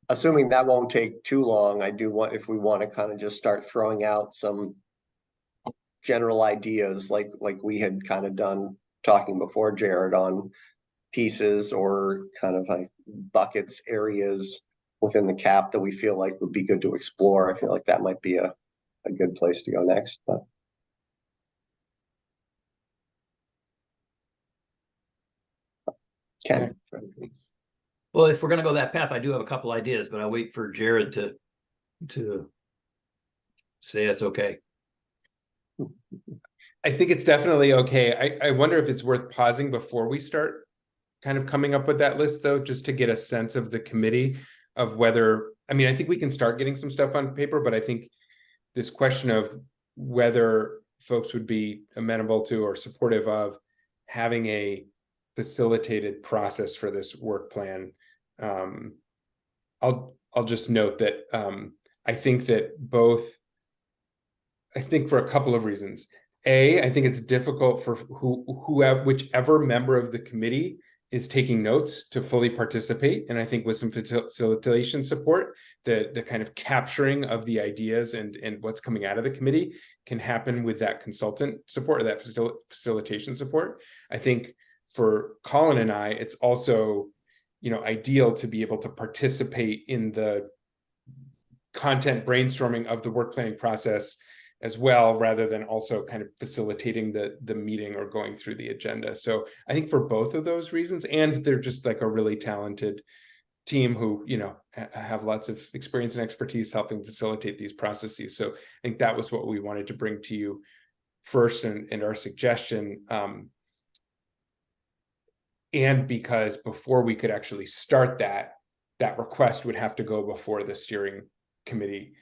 Speaker 2: assuming that won't take too long, I do want, if we want to kind of just start throwing out some general ideas like we had kind of done talking before, Jared, on pieces or kind of like buckets, areas within the cap that we feel like would be good to explore. I feel like that might be a good place to go next. But Ken.
Speaker 6: Well, if we're going to go that path, I do have a couple ideas, but I'll wait for Jared to say it's okay.
Speaker 1: I think it's definitely okay. I wonder if it's worth pausing before we start kind of coming up with that list, though, just to get a sense of the committee of whether, I mean, I think we can start getting some stuff on paper, but I think this question of whether folks would be amenable to or supportive of having a facilitated process for this work plan. I'll just note that I think for a couple of reasons. I think it's difficult for whichever member of the committee is taking notes to fully participate. And I think with some facilitation support, the kind of capturing of the ideas and what's coming out of the committee can happen with that consultant support or that facilitation support. I think for Colin and I, it's also, you know, ideal to be able to participate in the content brainstorming of the work planning process as well, rather than also kind of facilitating the meeting or going through the agenda. So I think for both of those reasons, and they're just like a really talented team who, you know, have lots of experience and expertise helping facilitate these processes. So I think that was what we wanted to bring to you first, and our suggestion. And because before we could actually start that request would have to go before the steering committee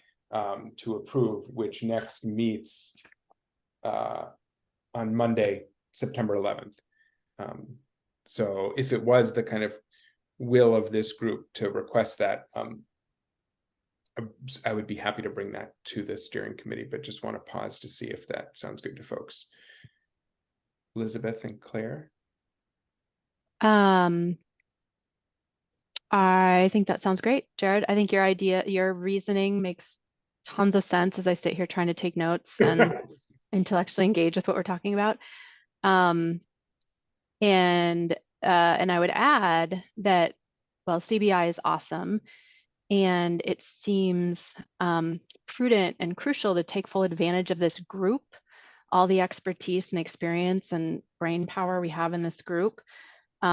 Speaker 1: to approve, which next meets on Monday, September 11th. So if it was the kind of will of this group to request that, I would be happy to bring that to the steering committee, but just want to pause to see if that sounds good to folks. Elizabeth and Claire.
Speaker 3: I think that sounds great, Jared. I think your reasoning makes tons of sense as I sit here trying to take notes and intellectually engage with what we're talking about. And I would add that, well, CBI is awesome, and it seems prudent and crucial to take full advantage of this group, all the expertise and experience and brain power we have in this group. We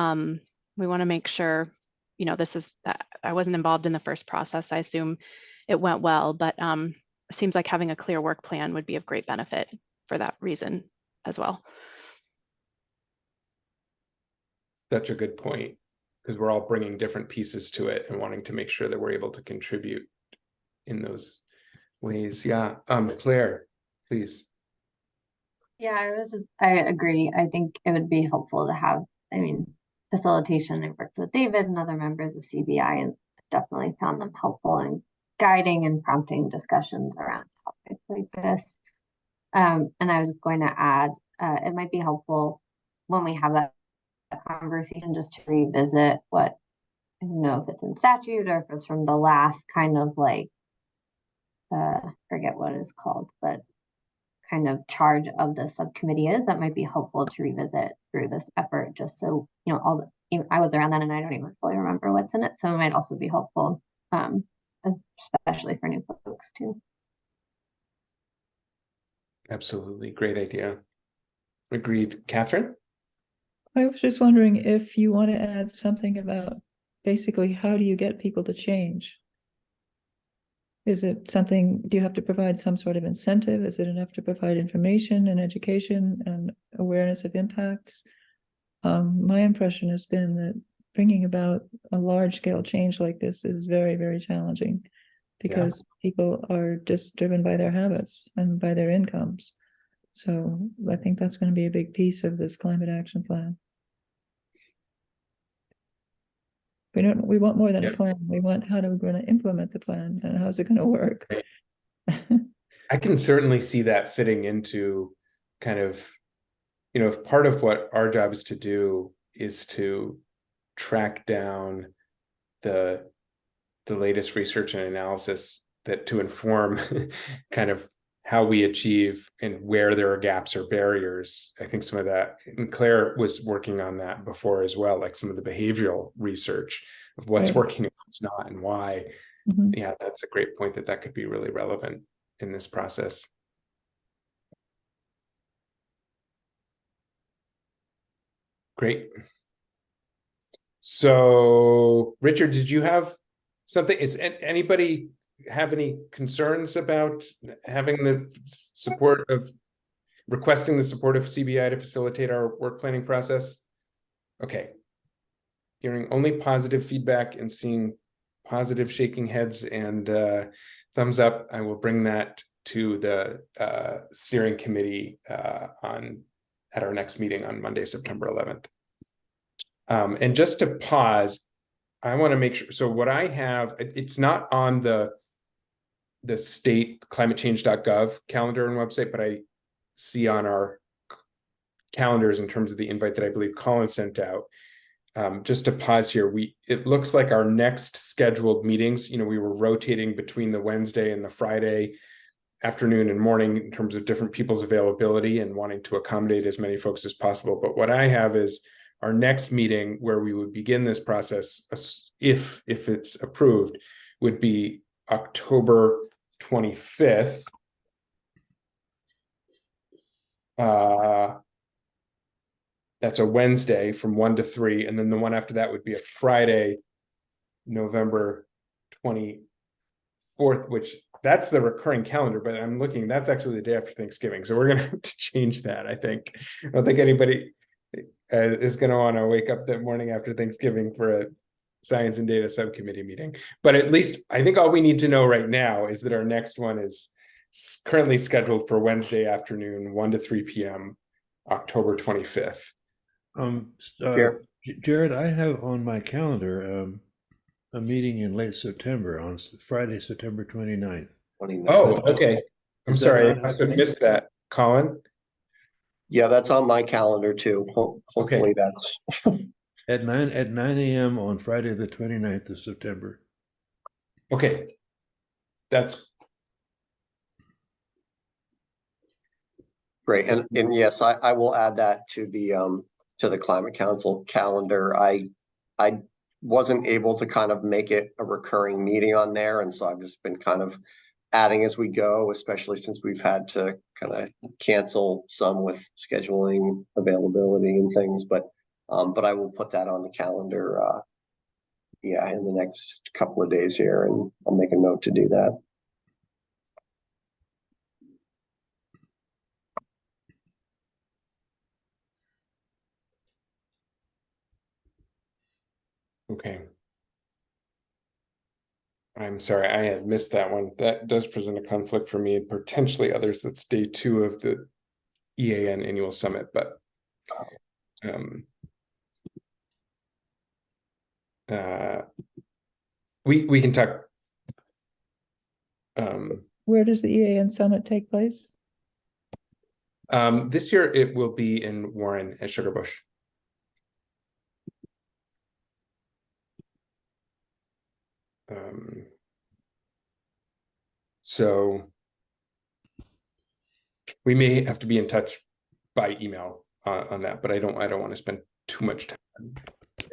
Speaker 3: want to make sure, you know, I wasn't involved in the first process. I assume it went well, but it seems like having a clear work plan would be of great benefit for that reason as well.
Speaker 1: That's a good point, because we're all bringing different pieces to it and wanting to make sure that we're able to contribute in those ways. Yeah, Claire, please.
Speaker 8: Yeah, I agree. I think it would be helpful to have, facilitation. I've worked with David and other members of CBI and definitely found them helpful in guiding and prompting discussions around topics like this. And I was just going to add, it might be helpful when we have that conversation just to revisit what, I don't know if it's in statute or if it's from the last kind of like, forget what it's called, but kind of charge of the subcommittee is. That might be helpful to revisit through this effort, just so, you know, I was around then and I don't even fully remember what's in it. So it might also be helpful, especially for new folks too.
Speaker 1: Absolutely. Great idea. Agreed. Catherine?
Speaker 5: I was just wondering if you want to add something about basically how do you get people to change? Is it something, do you have to provide some sort of incentive? Is it enough to provide information and education and awareness of impacts? My impression has been that bringing about a large scale change like this is very, very challenging because people are just driven by their habits and by their incomes. So I think that's going to be a big piece of this climate action plan. We want more than a plan. We want how we're going to implement the plan and how's it going to work.
Speaker 1: I can certainly see that fitting into kind of, you know, if part of what our job is to do is to track down the latest research and analysis that to inform kind of how we achieve and where there are gaps or barriers. I think some of that, and Claire was working on that before as well, like some of the behavioral research of what's working and what's not and why. Yeah, that's a great point that could be really relevant in this process. Great. So, Richard, did you have something? Is anybody have any concerns about having the support of requesting the support of CBI to facilitate our work planning process? Okay. Hearing only positive feedback and seeing positive shaking heads and thumbs up, I will bring that to the steering committee at our next meeting on Monday, September 11th. And just to pause, I want to make sure. So what I have, it's not on the state climatechange.gov calendar and website, but I see on our calendars in terms of the invite that I believe Colin sent out. Just to pause here, it looks like our next scheduled meetings, you know, we were rotating between the Wednesday and the Friday afternoon and morning in terms of different people's availability and wanting to accommodate as many folks as possible. But what I have is our next meeting where we would begin this process, if it's approved, would be October 25th. That's a Wednesday from 1 to 3. And then the one after that would be a Friday, November 24th, which that's the recurring calendar, but I'm looking, that's actually the day after Thanksgiving. So we're going to have to change that, I think. I don't think anybody is going to want to wake up that morning after Thanksgiving for a science and data subcommittee meeting. But at least I think all we need to know right now is that our next one is currently scheduled for Wednesday afternoon, 1 to 3 p.m. October 25th.
Speaker 2: Sure.
Speaker 4: Jared, I have on my calendar a meeting in late September on Friday, September 29th.
Speaker 1: Oh, okay. I'm
Speaker 4: Is that
Speaker 1: sorry, I
Speaker 4: not
Speaker 1: must have
Speaker 4: happening?
Speaker 1: missed that. Colin?
Speaker 2: Yeah, that's on my calendar too. Hopefully that's,
Speaker 4: At 9 a.m. on Friday, the 29th of September.
Speaker 1: Okay. That's
Speaker 2: great. And yes, I will add that to the Climate Council calendar. I wasn't able to kind of make it a recurring meeting on there, and so I've just been kind of adding as we go, especially since we've had to kind of cancel some with scheduling availability and things. But I will put that on the calendar, yeah, in the next couple of days here, and I'll make a note to do that.
Speaker 1: okay. I'm sorry, I had missed that one. That does present a conflict for me and potentially others. That's day 2 of the EAN annual summit, but we can talk.
Speaker 5: Where does the EAN summit take place?
Speaker 1: This year it will be in Warren at Sugarbush. So we may have to be in touch by email on that, but I don't want to spend too much time. I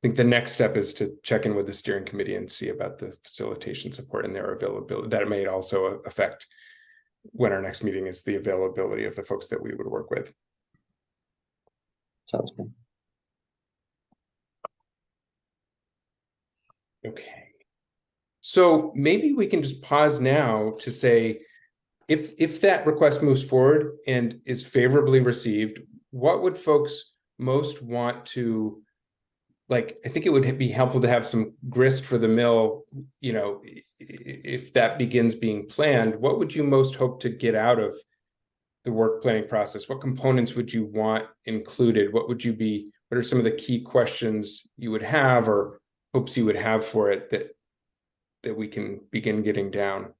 Speaker 1: think the next step is to check in with the steering committee and see about the facilitation support and their availability. That may also affect when our next meeting is, the availability of the folks that we would work with.
Speaker 2: Sounds good.
Speaker 1: Okay. So maybe we can just pause now to say, if that request moves forward and is favorably received, what would folks most want to, like, I think it would be helpful to have some grist for the mill, you know, if that begins being planned, what would you most hope to get out of the work planning process? What components would you want included? What are some of the key questions you would have or hopes you would have for it that we can begin getting down?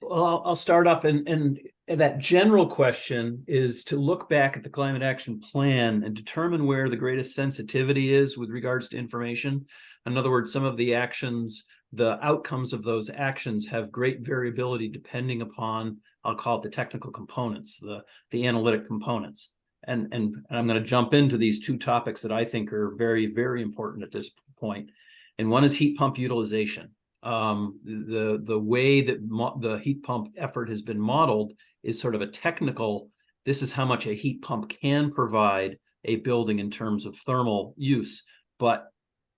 Speaker 6: Well, I'll start up, and that general question is to look back at the climate action plan and determine where the greatest sensitivity is with regards to information. In other words, some of the actions, the outcomes of those actions have great variability depending upon, I'll call it the technical components, the analytic components. And I'm going to jump into these 2 topics that I think are very, very important at this point. And one is heat pump utilization. The way that the heat pump effort has been modeled is sort of a technical, this is how much a heat pump can provide a building in terms of thermal use. But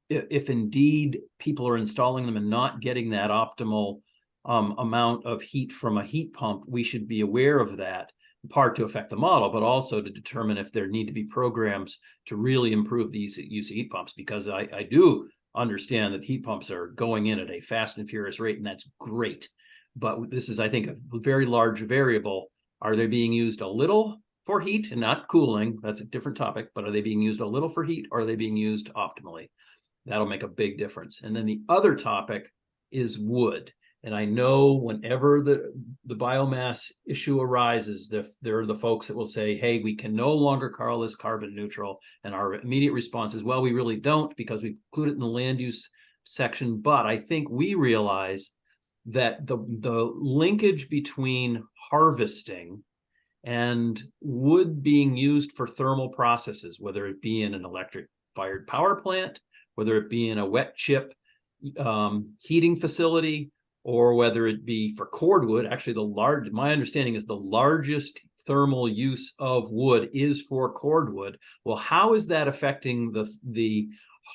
Speaker 6: if indeed people are installing them and not getting that optimal amount of heat from a heat pump, we should be aware of that, in part to affect the model, but also to determine if there need to be programs to really improve the use of heat pumps, because I do understand that heat pumps are going in at a fast and furious rate, and that's great. But this is, I think, a very large variable. Are they being used a little for heat and not cooling? That's a different topic, but are they being used a little for heat, or are they being used optimally? That'll make a big difference. And then the other topic is wood. And I know whenever the biomass issue arises, there are the folks that will say, hey, we can no longer call this carbon neutral. And our immediate response is, well, we really don't, because we include it in the land use section. But I think we realize that the linkage between harvesting and wood being used for thermal processes, whether it be in an electric fired power plant, whether it be in a wet chip heating facility, or whether it be for cordwood. Actually, my understanding is the largest thermal use of wood is for cordwood. Well, how is that affecting the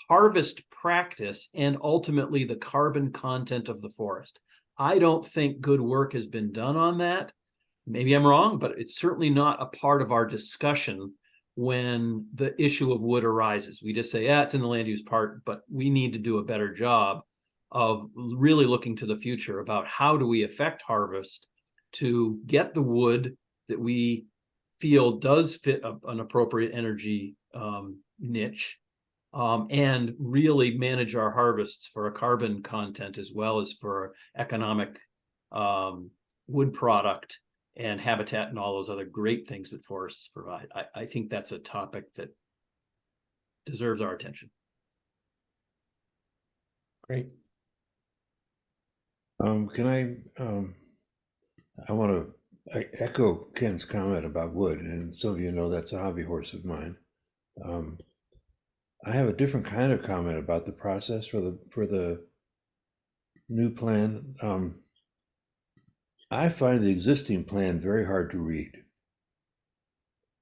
Speaker 6: harvest practice and ultimately the carbon content of the forest? I don't think good work has been done on that. Maybe I'm wrong, but it's certainly not a part of our discussion when the issue of wood arises. We just say, yeah, it's in the land use part, but we need to do a better job of really looking to the future about how do we affect harvest to get the wood that we feel does fit an appropriate energy niche, and really manage our harvests for a carbon content as well as for economic wood product and habitat and all those other great things that forests provide. I think that's a topic that deserves our attention.
Speaker 1: Great.
Speaker 4: I want to echo Ken's comment about wood, and some of you know that's a hobby horse of mine. I have a different kind of comment about the process for the new plan. I find the existing plan very hard to read.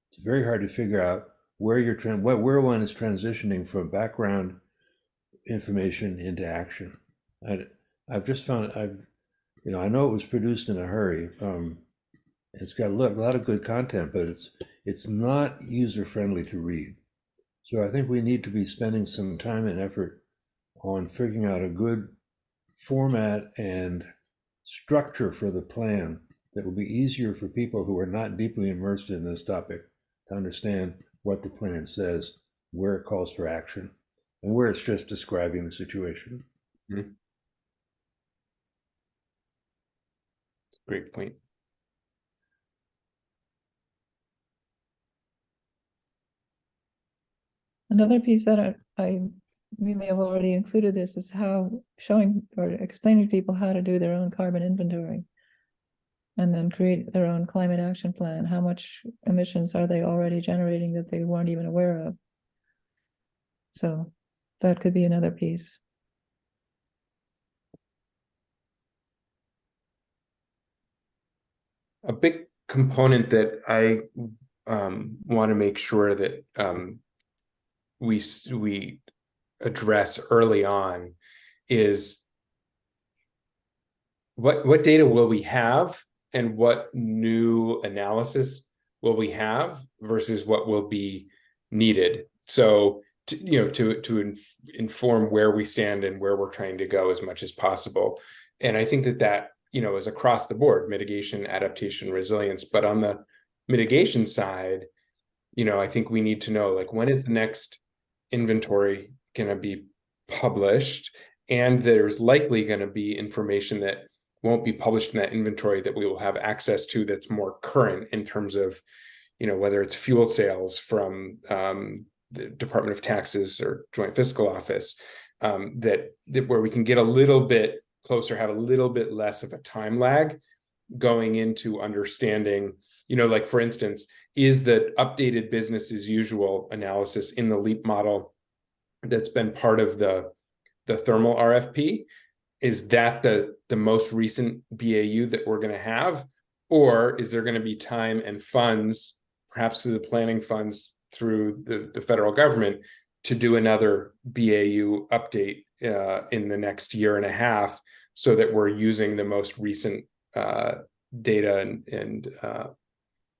Speaker 4: It's very hard to figure out where where one is transitioning from background information into action. I've just found I know it was produced in a hurry. It's got a lot of good content, but it's not user friendly to read. So I think we need to be spending some time and effort on figuring out a good format and structure for the plan that will be easier for people who are not deeply immersed in this topic to understand what the plan says, where it calls for action, and where it's just describing the situation.
Speaker 1: Mm-hmm. Great point.
Speaker 5: Another piece that we may have already included this is showing or explaining to people how to do their own carbon inventory and then create their own climate action plan. How much emissions are they already generating that they weren't even aware of? So that could be another piece.
Speaker 1: A big component that I want to make sure that we address early on is what data will we have and what new analysis will we have versus what will be needed. So to inform where we stand and where we're trying to go as much as possible. And I think that is across the board: mitigation, adaptation, resilience. But on the mitigation side, I think we need to know, like, when is the next inventory going to be published? And there's likely going to be information that won't be published in that inventory that we will have access to that's more current in terms of, whether it's fuel sales from the Department of Taxes or Joint Fiscal Office, that where we can get a little bit closer, have a little bit less of a time lag going into understanding, like, for instance, is the updated business as usual analysis in the LEAP model that's been part of the thermal RFP, is that the most recent BAU that we're going to have? Or is there going to be time and funds, perhaps through the planning funds through the federal government, to do another BAU update in the next year and a half, so that we're using the most recent data and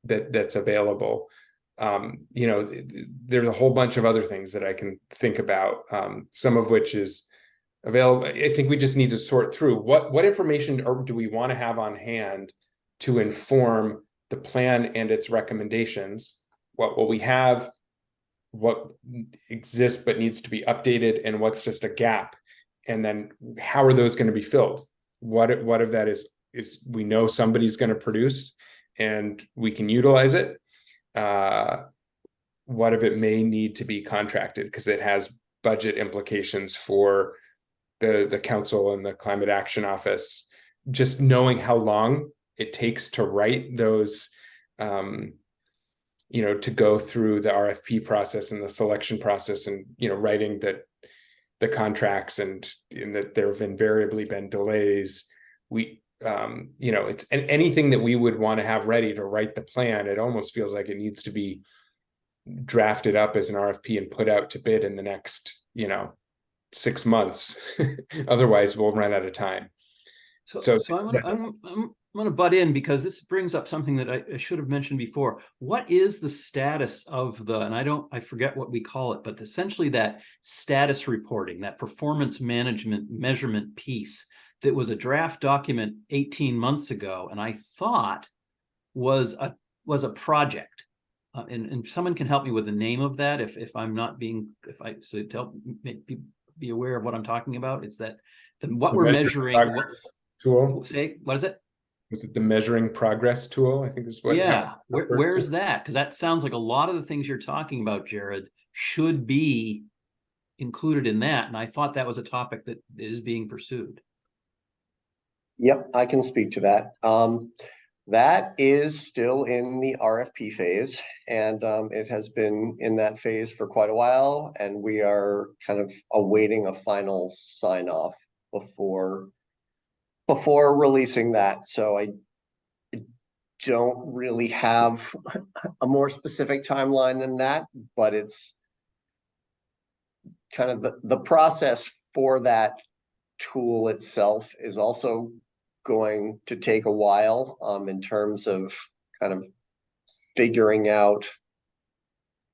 Speaker 1: that's available? There's a whole bunch of other things that I can think about, some of which is available. I think we just need to sort through what information do we want to have on hand to inform the plan and its recommendations. What will we have? What exists but needs to be updated, and what's just a gap? And then how are those going to be filled? What of that is we know somebody's going to produce and we can utilize it? What of it may need to be contracted because it has budget implications for the council and the Climate Action Office? Just knowing how long it takes to write those, to go through the RFP process and the selection process, and writing the contracts, and that there have invariably been delays. It's anything that we would want to have ready to write the plan. It almost feels like it needs to be drafted up as an RFP and put out to bid in the next 6 months. Otherwise we'll run out of time.
Speaker 6: So I'm going to butt in, because this brings up something that I should have mentioned before. What is the status of I forget what we call it, but essentially that status reporting, that performance management measurement piece that was a draft document 18 months ago, and I thought was a project. And someone can help me with the name of that if I'm not being, so to help be aware of what I'm talking about. It's that what we're measuring.
Speaker 1: Tool.
Speaker 6: Say, what is it?
Speaker 1: Was it the measuring progress tool? I think is what.
Speaker 6: Yeah, where's that? Because that sounds like a lot of the things you're talking about, Jared, should be included in that. And I thought that was a topic that is being pursued.
Speaker 2: Yep, I can speak to that. That is still in the RFP phase, and it has been in that phase for quite a while, and we are kind of awaiting a final sign off before releasing that. So I don't really have a more specific timeline than that, but it's kind of the process for that tool itself is also going to take a while in terms of kind of figuring out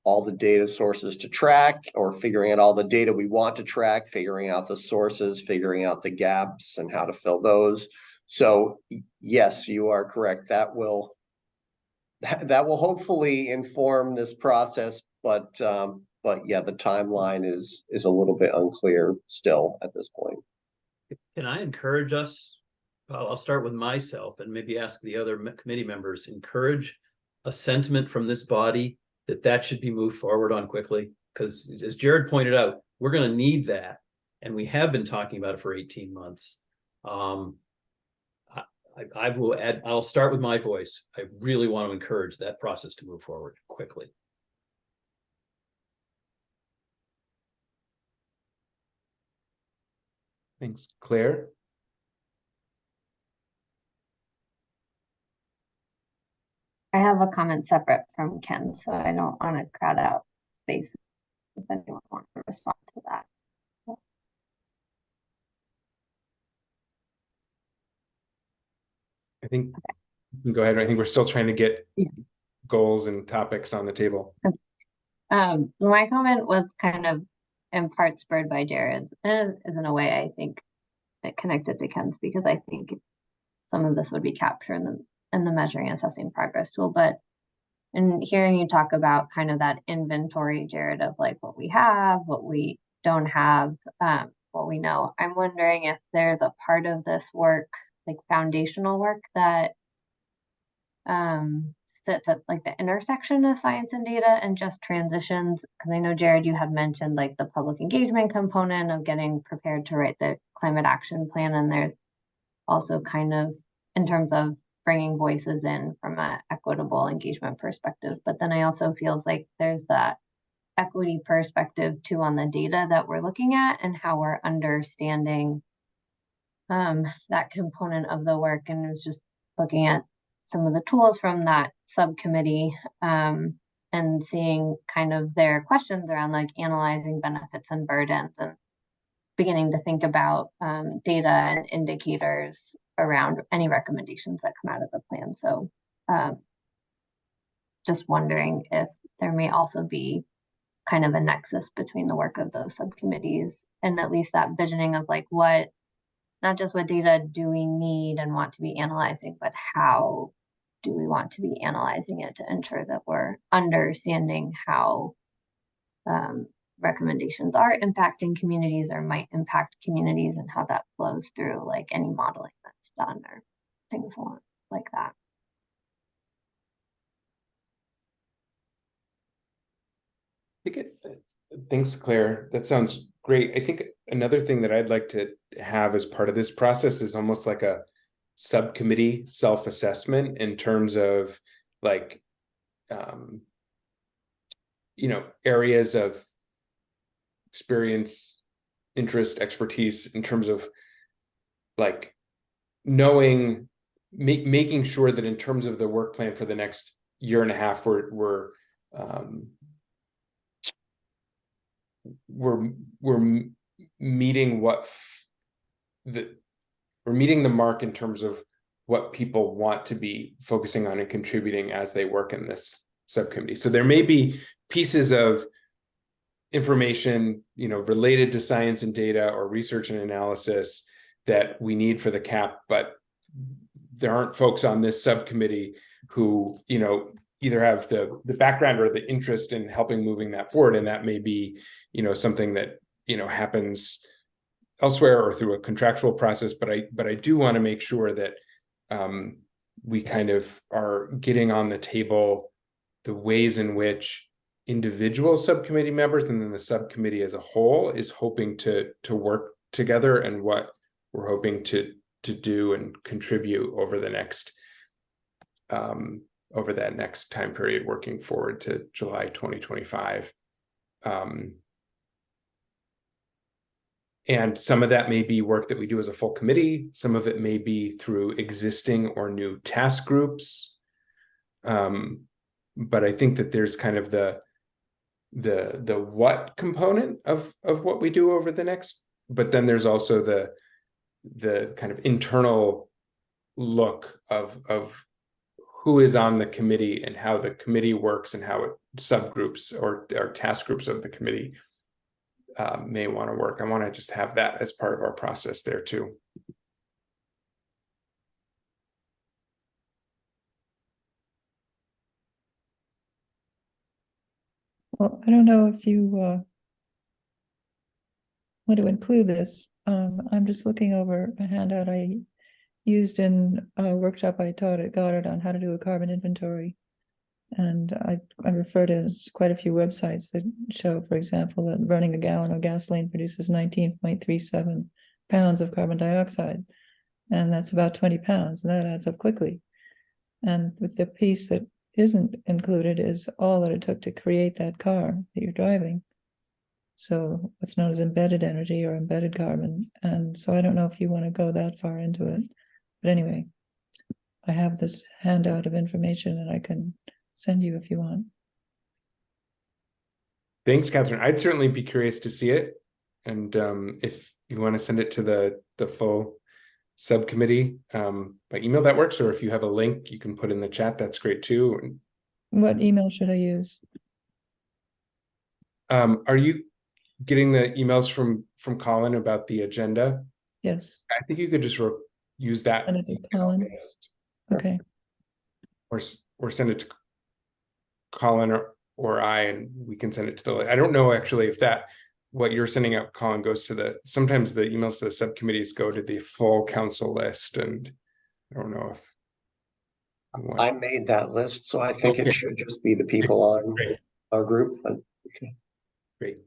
Speaker 2: all the data sources to track, or figuring out all the data we want to track, figuring out the sources, figuring out the gaps and how to fill those. So yes, you are correct. That will hopefully inform this process, but yeah, the timeline is a little bit unclear still at this point.
Speaker 6: Can I encourage us? I'll start with myself and maybe ask the other committee members, encourage a sentiment from this body that should be moved forward on quickly. Because as Jared pointed out, we're going to need that. And we have been talking about it for 18 months. I will add, I'll start with my voice. I really want to encourage that process to move forward quickly.
Speaker 1: Thanks, Claire.
Speaker 8: I have a comment separate from Ken, so I don't want to crowd out space if anyone wants to respond to that.
Speaker 1: I think you can go ahead. I think we're still trying to get goals and topics on the table.
Speaker 8: My comment was kind of in part spurred by Jared's, and is in a way I think it connected to Ken's, because I think some of this would be captured in the measuring assessing progress tool. But in hearing you talk about kind of that inventory, Jared, of like what we have, what we don't have, what we know, I'm wondering if there's a part of this work, like foundational work, that sits at like the intersection of science and data and just transitions. Because I know, Jared, you had mentioned like the public engagement component of getting prepared to write the climate action plan, and there's also kind of in terms of bringing voices in from an equitable engagement perspective. But then I also feels like there's that equity perspective too on the data that we're looking at and how we're understanding that component of the work. And it was just looking at some of the tools from that subcommittee and seeing kind of their questions around like analyzing benefits and burdens, and beginning to think about data and indicators around any recommendations that come out of the plan. So just wondering if there may also be kind of a nexus between the work of those subcommittees, and at least that visioning of like what, not just what data do we need and want to be analyzing, but how do we want to be analyzing it to ensure that we're understanding how recommendations are impacting communities or might impact communities, and how that flows through like any modeling that's done or things like that.
Speaker 1: Thanks, Claire. That sounds great. I think another thing that I'd like to have as part of this process is almost like a subcommittee self-assessment in terms of like, areas of experience, interest, expertise, in terms of like knowing, making sure that in terms of the work plan for the next year and a half, we're meeting we're meeting the mark in terms of what people want to be focusing on and contributing as they work in this subcommittee. So there may be pieces of information, related to science and data or research and analysis that we need for the cap, but there aren't folks on this subcommittee who, you know, either have the background or the interest in helping moving that forward. And that may be, you know, something that, you know, happens elsewhere or through a contractual process. But I do want to make sure that we kind of are getting on the table the ways in which individual subcommittee members and then the subcommittee as a whole is hoping to work together, and what we're hoping to do and contribute over the next over that next time period, working forward to July 2025. And some of that may be work that we do as a full committee. Some of it may be through existing or new task groups. But I think that there's kind of the what component of what we do over the next, but then there's also the kind of internal look of who is on the committee and how the committee works and how subgroups or task groups of the committee may want to work. I want to just have that as part of our process there too.
Speaker 5: Well, I don't know if you want to include this. I'm just looking over a handout I used in a workshop I taught at Goddard on how to do a carbon inventory. And I refer to quite a few websites that show, for example, that running a gallon of gasoline produces 19.37 pounds of carbon dioxide. And that's about 20 pounds, and that adds up quickly. And with the piece that isn't included is all that it took to create that car that you're driving. So what's known as embedded energy or embedded carbon. And so I don't know if you want to go that far into it. But anyway, I have this handout of information that I can send you if you want.
Speaker 1: Thanks, Catherine. I'd certainly be curious to see it. And if you want to send it to the full subcommittee by email, that works. Or if you have a link you can put in the chat, that's great too.
Speaker 5: What email should I use?
Speaker 1: Are you getting the emails from Colin about the agenda?
Speaker 5: Yes.
Speaker 1: I think you could just use that.
Speaker 5: Send it to Colin. Okay.
Speaker 1: Or send it to Colin or I, and we can send it to the. I don't know actually if that what you're sending out, Colin, goes to the. Sometimes the emails to the subcommittees go to the full council list, and I don't know if.
Speaker 2: I made that list, so I think it should just be the people on our group. Okay.
Speaker 1: Great.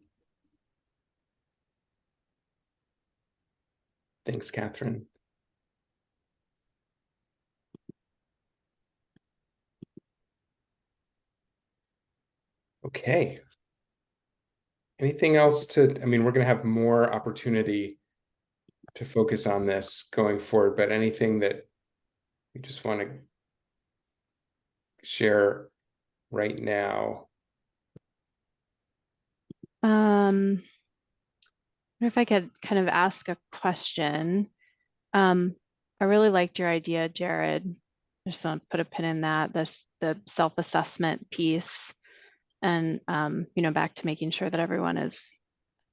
Speaker 1: Thanks, Catherine. Okay. Anything else to, I mean, we're going to have more opportunity to focus on this going forward, but anything that we just want to share right now?
Speaker 3: I wonder if I could kind of ask a question. I really liked your idea, Jared. I just want to put a pin in that, the self-assessment piece, and you know, back to making sure that everyone is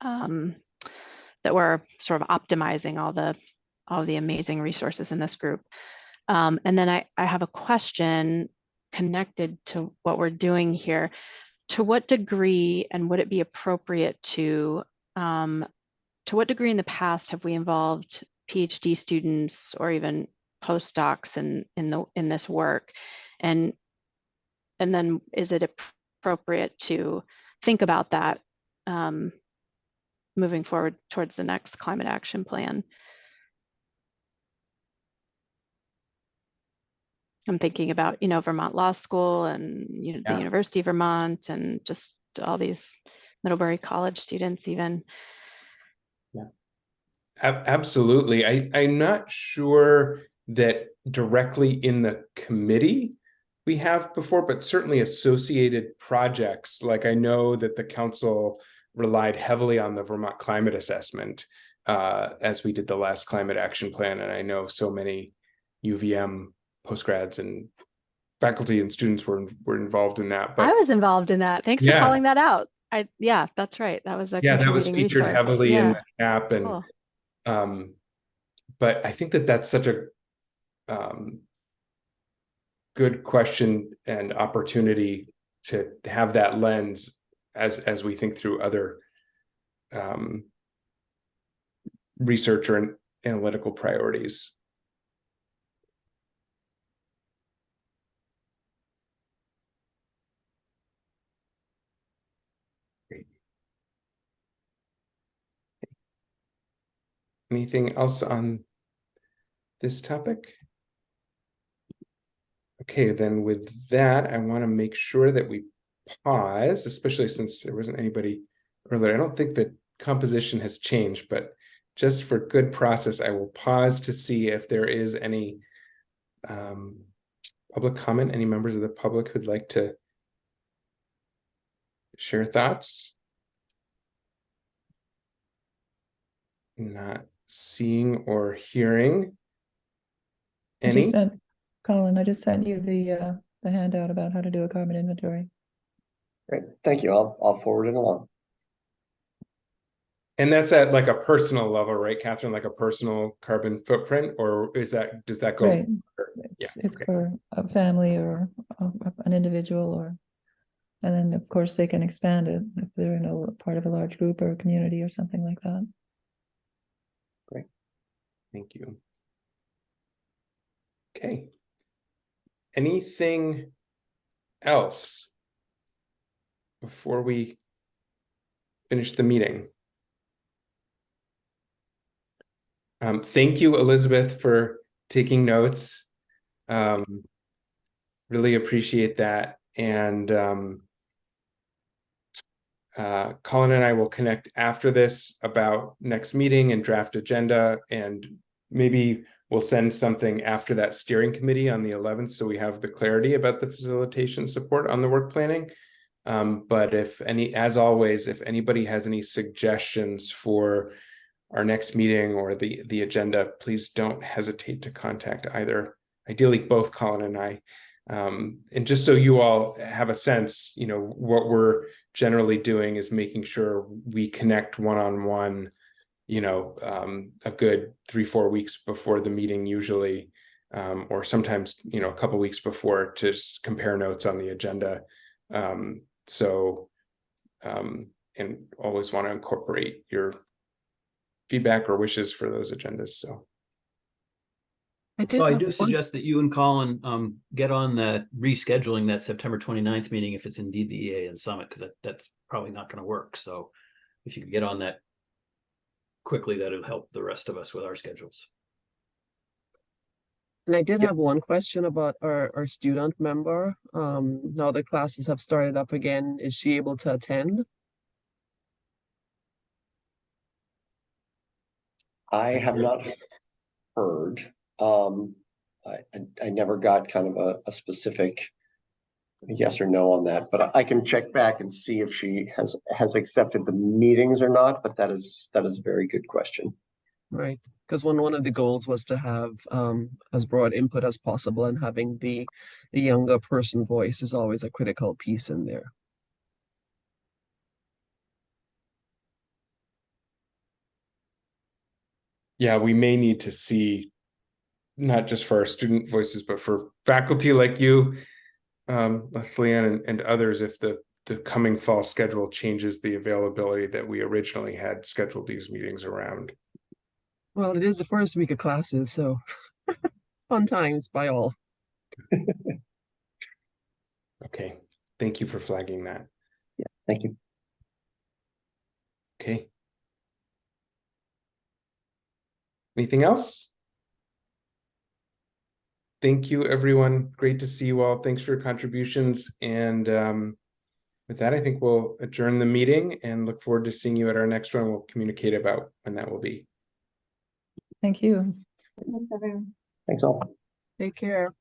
Speaker 3: that we're sort of optimizing all the amazing resources in this group. And then I have a question connected to what we're doing here. To what degree, and would it be appropriate to what degree in the past have we involved PhD students or even postdocs in this work? And then is it appropriate to think about that moving forward towards the next climate action plan? I'm thinking about, you know, Vermont Law School and, you know, the University of Vermont and just all these Middlebury College students even.
Speaker 1: Yeah, absolutely. I'm not sure that directly in the committee we have before, but certainly associated projects. Like I know that the council relied heavily on the Vermont climate assessment as we did the last climate action plan. And I know so many UVM postgrads and faculty and students were involved in that. But
Speaker 3: I was involved in that. Thanks for calling that out. Yeah, that's right. That was a
Speaker 1: that was featured
Speaker 3: resource.
Speaker 1: heavily in the cap, and
Speaker 3: cool.
Speaker 1: but I think that that's such a good question and opportunity to have that lens as we think through other research or analytical priorities. Great. Anything else on this topic? Okay, then with that, I want to make sure that we pause, especially since there wasn't anybody earlier. I don't think that composition has changed, but just for good process, I will pause to see if there is any public comment, any members of the public who'd like to share thoughts. Not seeing or hearing any.
Speaker 5: Colin, I just sent you the handout about how to do a carbon inventory.
Speaker 2: Great, thank you. I'll forward it along.
Speaker 1: And that's at like a personal level, right, Catherine? Like a personal carbon footprint, or does that go?
Speaker 5: Right.
Speaker 1: Yeah,
Speaker 5: It's
Speaker 1: okay.
Speaker 5: for a family or an individual, and then of course they can expand it if they're in a part of a large group or a community or something like that.
Speaker 1: Great, thank you. Okay. Anything else before we finish the meeting? Thank you, Elizabeth, for taking notes. Really appreciate that. And Colin and I will connect after this about next meeting and draft agenda, and maybe we'll send something after that steering committee on the 11th so we have the clarity about the facilitation support on the work planning. But as always, if anybody has any suggestions for our next meeting or the agenda, please don't hesitate to contact either, ideally both Colin and I. And just so you all have a sense, what we're generally doing is making sure we connect one-on-one, a good 3-4 weeks before the meeting usually, or sometimes, a couple weeks before, to just compare notes on the agenda. And always want to incorporate your feedback or wishes for those agendas. So
Speaker 7: I
Speaker 6: do suggest that you and Colin get on that rescheduling that September 29th meeting if it's indeed the EAN Summit, because that's probably not going to work. So if you could get on that quickly, that'll help the rest of us with our schedules.
Speaker 7: And I did have one question about our student member. Now the classes have started up again. Is she able to attend?
Speaker 2: I have not heard. I never got kind of a specific yes or no on that, but I can check back and see if she has accepted the meetings or not. But that is a very good question.
Speaker 7: Right, because one of the goals was to have as broad input as possible, and having the younger person voice is always a critical piece in there.
Speaker 1: yeah, we may need to see, not just for our student voices, but for faculty like you, Leslie and others, if the coming fall schedule changes the availability that we originally had scheduled these meetings around.
Speaker 7: Well, it is the first week of classes, so fun times by all.
Speaker 1: Okay, thank you for flagging that.
Speaker 2: Yeah, thank you.
Speaker 1: Okay. Anything else? Thank you, everyone. Great to see you all. Thanks for your contributions. And with that, I think we'll adjourn the meeting and look forward to seeing you at our next one. We'll communicate about when that will be.
Speaker 5: Thank you.
Speaker 8: Thanks, everyone.
Speaker 2: Thanks all.
Speaker 7: Take care.